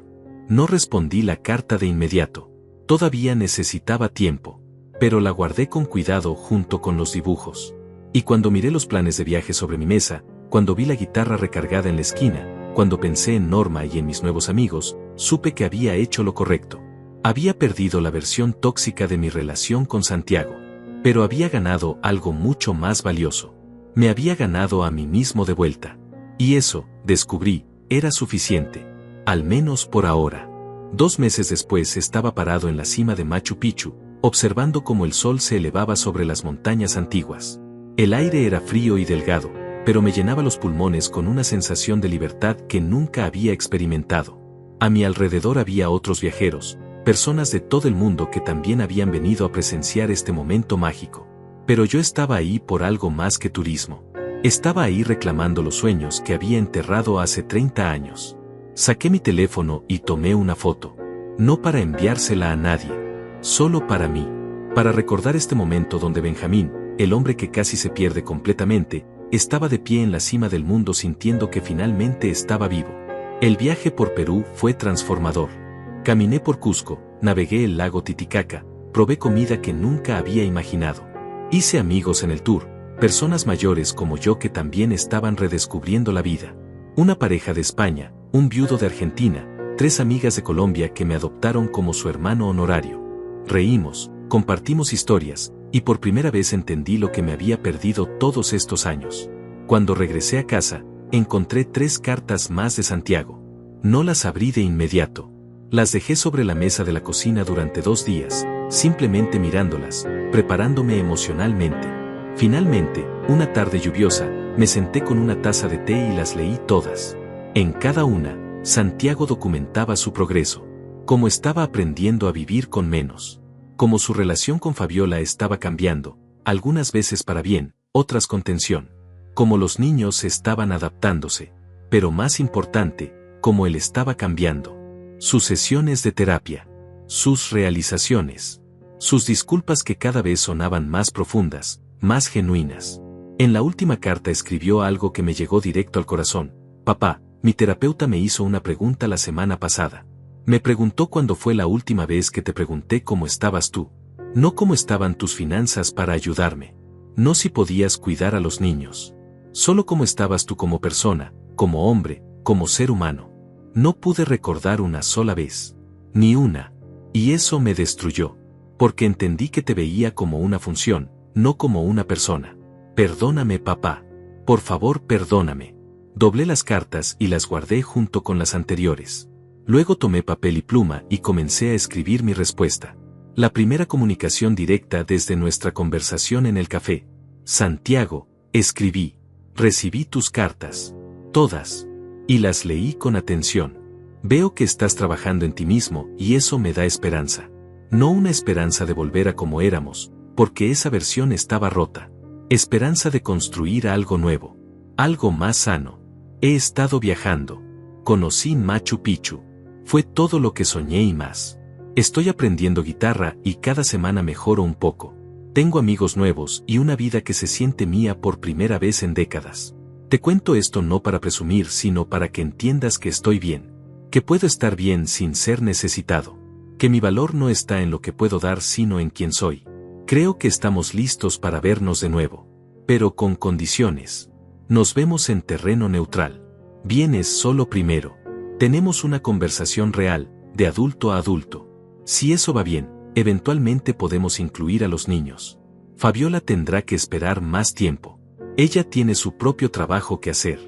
No respondí la carta de inmediato. Todavía necesitaba tiempo. Pero la guardé con cuidado junto con los dibujos. Y cuando miré los planes de viaje sobre mi mesa, cuando vi la guitarra recargada en la esquina, cuando pensé en Norma y en mis nuevos amigos, supe que había hecho lo correcto. Había perdido la versión tóxica de mi relación con Santiago. Pero había ganado algo mucho más valioso. Me había ganado a mí mismo de vuelta. Y eso, descubrí, era suficiente. Al menos por ahora. 2 meses después estaba parado en la cima de Machu Picchu, observando cómo el sol se elevaba sobre las montañas antiguas. El aire era frío y delgado, pero me llenaba los pulmones con una sensación de libertad que nunca había experimentado. A mi alrededor había otros viajeros, personas de todo el mundo que también habían venido a presenciar este momento mágico. Pero yo estaba ahí por algo más que turismo. Estaba ahí reclamando los sueños que había enterrado hace 30 años. Saqué mi teléfono y tomé una foto. No para enviársela a nadie. Solo para mí. Para recordar este momento donde Benjamín, el hombre que casi se pierde completamente, estaba de pie en la cima del mundo sintiendo que finalmente estaba vivo. El viaje por Perú fue transformador. Caminé por Cusco, navegué el lago Titicaca, probé comida que nunca había imaginado. Hice amigos en el tour, personas mayores como yo que también estaban redescubriendo la vida. Una pareja de España, un viudo de Argentina, 3 amigas de Colombia que me adoptaron como su hermano honorario. Reímos, compartimos historias, y por primera vez entendí lo que me había perdido todos estos años. Cuando regresé a casa, encontré 3 cartas más de Santiago. No las abrí de inmediato. Las dejé sobre la mesa de la cocina durante 2 días, simplemente mirándolas, preparándome emocionalmente. Finalmente, una tarde lluviosa, me senté con una taza de té y las leí todas. En cada una, Santiago documentaba su progreso, cómo estaba aprendiendo a vivir con menos, cómo su relación con Fabiola estaba cambiando, algunas veces para bien, otras con tensión, cómo los niños estaban adaptándose, pero más importante, cómo él estaba cambiando. Sus sesiones de terapia, sus realizaciones, Sus disculpas que cada vez sonaban más profundas, más genuinas. En la última carta escribió algo que me llegó directo al corazón. Papá, mi terapeuta me hizo una pregunta la semana pasada. Me preguntó cuándo fue la última vez que te pregunté cómo estabas tú. No cómo estaban tus finanzas para ayudarme. No si podías cuidar a los niños. Solo cómo estabas tú como persona, como hombre, como ser humano. No pude recordar una sola vez. Ni una. Y eso me destruyó. Porque entendí que te veía como una función, no como una persona. Perdóname, papá. Por favor, perdóname. Doblé las cartas y las guardé junto con las anteriores. Luego tomé papel y pluma y comencé a escribir mi respuesta. La primera comunicación directa desde nuestra conversación en el café. Santiago, escribí. Recibí tus cartas. Todas. Y las leí con atención. Veo que estás trabajando en ti mismo y eso me da esperanza. No una esperanza de volver a como éramos, porque esa versión estaba rota. Esperanza de construir algo nuevo. Algo más sano. He estado viajando. Conocí Machu Picchu. Fue todo lo que soñé y más. Estoy aprendiendo guitarra y cada semana mejoro un poco. Tengo amigos nuevos y una vida que se siente mía por primera vez en décadas. Te cuento esto no para presumir, sino para que entiendas que estoy bien. Que puedo estar bien sin ser necesitado. Que mi valor no está en lo que puedo dar sino en quién soy. Creo que estamos listos para vernos de nuevo. Pero con condiciones. Nos vemos en terreno neutral. Vienes solo primero. Tenemos una conversación real, de adulto a adulto. Si eso va bien, eventualmente podemos incluir a los niños. Fabiola tendrá que esperar más tiempo. Ella tiene su propio trabajo que hacer.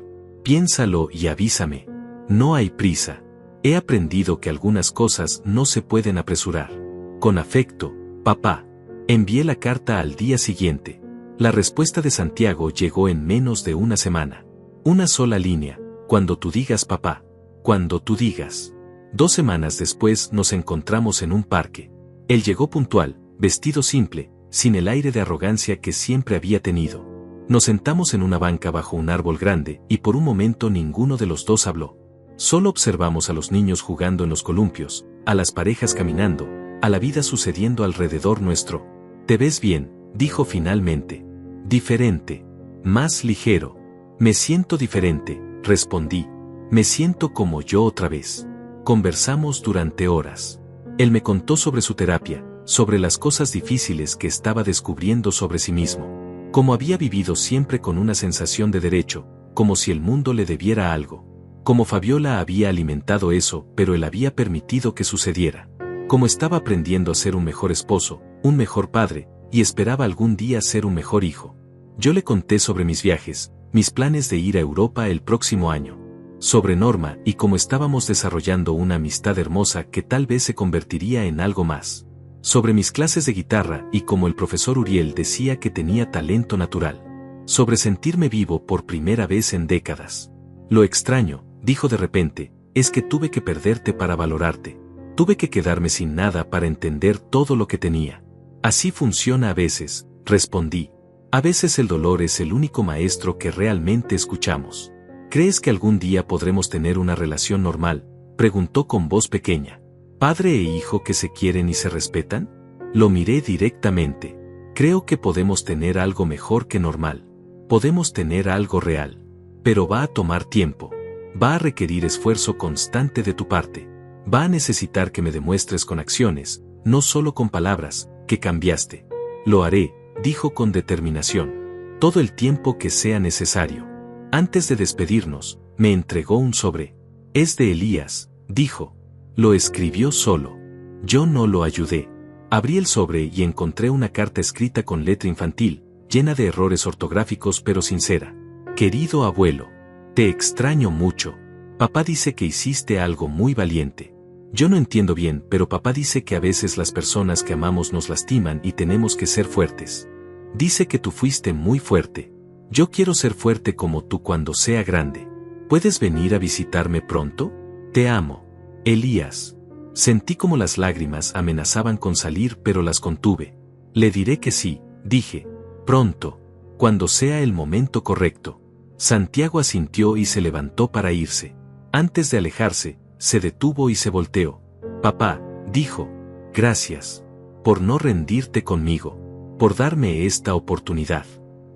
Piénsalo y avísame. No hay prisa. He aprendido que algunas cosas no se pueden apresurar. Con afecto, papá. Envié la carta al día siguiente. La respuesta de Santiago llegó en menos de una semana. Una sola línea. Cuando tú digas, papá. Cuando tú digas. 2 semanas después nos encontramos en un parque. Él llegó puntual, vestido simple, sin el aire de arrogancia que siempre había tenido. Nos sentamos en una banca bajo un árbol grande y por un momento ninguno de los dos habló. Solo observamos a los niños jugando en los columpios, a las parejas caminando, a la vida sucediendo alrededor nuestro. «Te ves bien», dijo finalmente. «Diferente. Más ligero». «Me siento diferente», respondí. «Me siento como yo otra vez». Conversamos durante horas. Él me contó sobre su terapia, sobre las cosas difíciles que estaba descubriendo sobre sí mismo. Cómo había vivido siempre con una sensación de derecho, como si el mundo le debiera algo. Cómo Fabiola había alimentado eso, pero él había permitido que sucediera. Cómo estaba aprendiendo a ser un mejor esposo, un mejor padre, y esperaba algún día ser un mejor hijo. Yo le conté sobre mis viajes, mis planes de ir a Europa el próximo año. Sobre Norma y cómo estábamos desarrollando una amistad hermosa que tal vez se convertiría en algo más. Sobre mis clases de guitarra y cómo el profesor Uriel decía que tenía talento natural. Sobre sentirme vivo por primera vez en décadas. Lo extraño, dijo de repente, es que tuve que perderte para valorarte. Tuve que quedarme sin nada para entender todo lo que tenía. Así funciona a veces, respondí. A veces el dolor es el único maestro que realmente escuchamos. ¿Crees que algún día podremos tener una relación normal?, preguntó con voz pequeña. ¿Padre e hijo que se quieren y se respetan? Lo miré directamente. Creo que podemos tener algo mejor que normal. Podemos tener algo real. Pero va a tomar tiempo. Va a requerir esfuerzo constante de tu parte. Va a necesitar que me demuestres con acciones, no solo con palabras, que cambiaste. Lo haré, dijo con determinación. Todo el tiempo que sea necesario. Antes de despedirnos, me entregó un sobre. Es de Elías, dijo. Lo escribió solo. Yo no lo ayudé. Abrí el sobre y encontré una carta escrita con letra infantil, llena de errores ortográficos pero sincera. Querido abuelo, te extraño mucho. Papá dice que hiciste algo muy valiente. Yo no entiendo bien, pero papá dice que a veces las personas que amamos nos lastiman y tenemos que ser fuertes. Dice que tú fuiste muy fuerte. Yo quiero ser fuerte como tú cuando sea grande. ¿Puedes venir a visitarme pronto? Te amo. Elías. Sentí como las lágrimas amenazaban con salir, pero las contuve. Le diré que sí, dije. Pronto. Cuando sea el momento correcto. Santiago asintió y se levantó para irse. Antes de alejarse, se detuvo y se volteó. Papá, dijo. Gracias. por no rendirte conmigo, por darme esta oportunidad,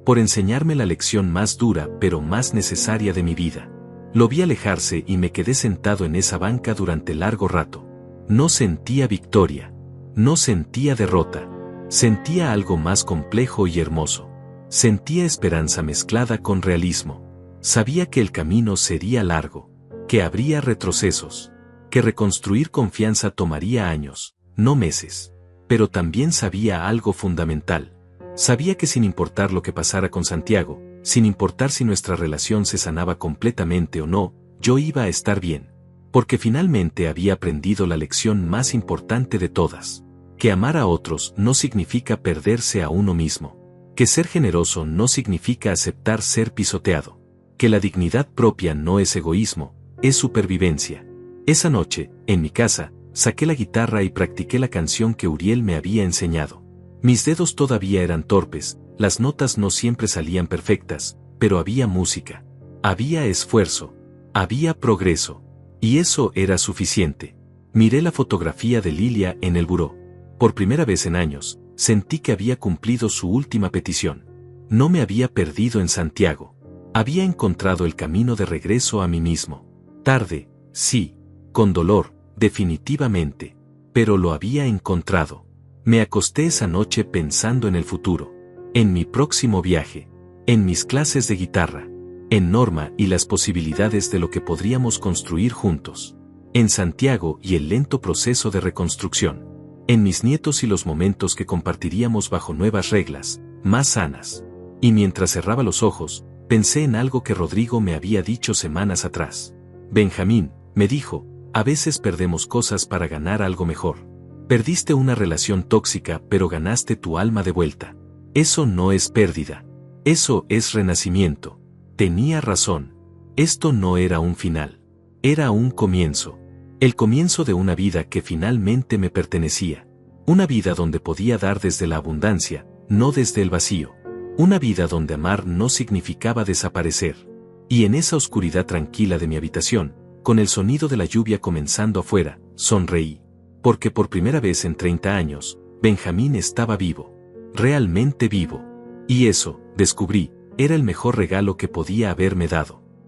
por enseñarme la lección más dura pero más necesaria de mi vida. Lo vi alejarse y me quedé sentado en esa banca durante largo rato. No sentía victoria, no sentía derrota, sentía algo más complejo y hermoso. Sentía esperanza mezclada con realismo. Sabía que el camino sería largo, que habría retrocesos, que reconstruir confianza tomaría años, no meses. Pero también sabía algo fundamental. Sabía que sin importar lo que pasara con Santiago, sin importar si nuestra relación se sanaba completamente o no, yo iba a estar bien. Porque finalmente había aprendido la lección más importante de todas. Que amar a otros no significa perderse a uno mismo. Que ser generoso no significa aceptar ser pisoteado. Que la dignidad propia no es egoísmo, es supervivencia. Esa noche, en mi casa, saqué la guitarra y practiqué la canción que Uriel me había enseñado. Mis dedos todavía eran torpes, las notas no siempre salían perfectas, pero había música. Había esfuerzo. Había progreso. Y eso era suficiente. Miré la fotografía de Lilia en el buró. Por primera vez en años, sentí que había cumplido su última petición. No me había perdido en Santiago. Había encontrado el camino de regreso a mí mismo. Tarde, sí, con dolor, definitivamente, pero lo había encontrado. Me acosté esa noche pensando en el futuro, en mi próximo viaje, en mis clases de guitarra, en Norma y las posibilidades de lo que podríamos construir juntos, en Santiago y el lento proceso de reconstrucción, en mis nietos y los momentos que compartiríamos bajo nuevas reglas, más sanas. Y mientras cerraba los ojos, pensé en algo que Rodrigo me había dicho semanas atrás. Benjamín, me dijo, a veces perdemos cosas para ganar algo mejor. Perdiste una relación tóxica pero ganaste tu alma de vuelta. Eso no es pérdida. Eso es renacimiento. Tenía razón. Esto no era un final. Era un comienzo. El comienzo de una vida que finalmente me pertenecía. Una vida donde podía dar desde la abundancia, no desde el vacío. Una vida donde amar no significaba desaparecer. Y en esa oscuridad tranquila de mi habitación, con el sonido de la lluvia comenzando afuera, sonreí. Porque por primera vez en 30 años, Benjamín estaba vivo. Realmente vivo. Y eso, descubrí, era el mejor regalo que podía haberme dado.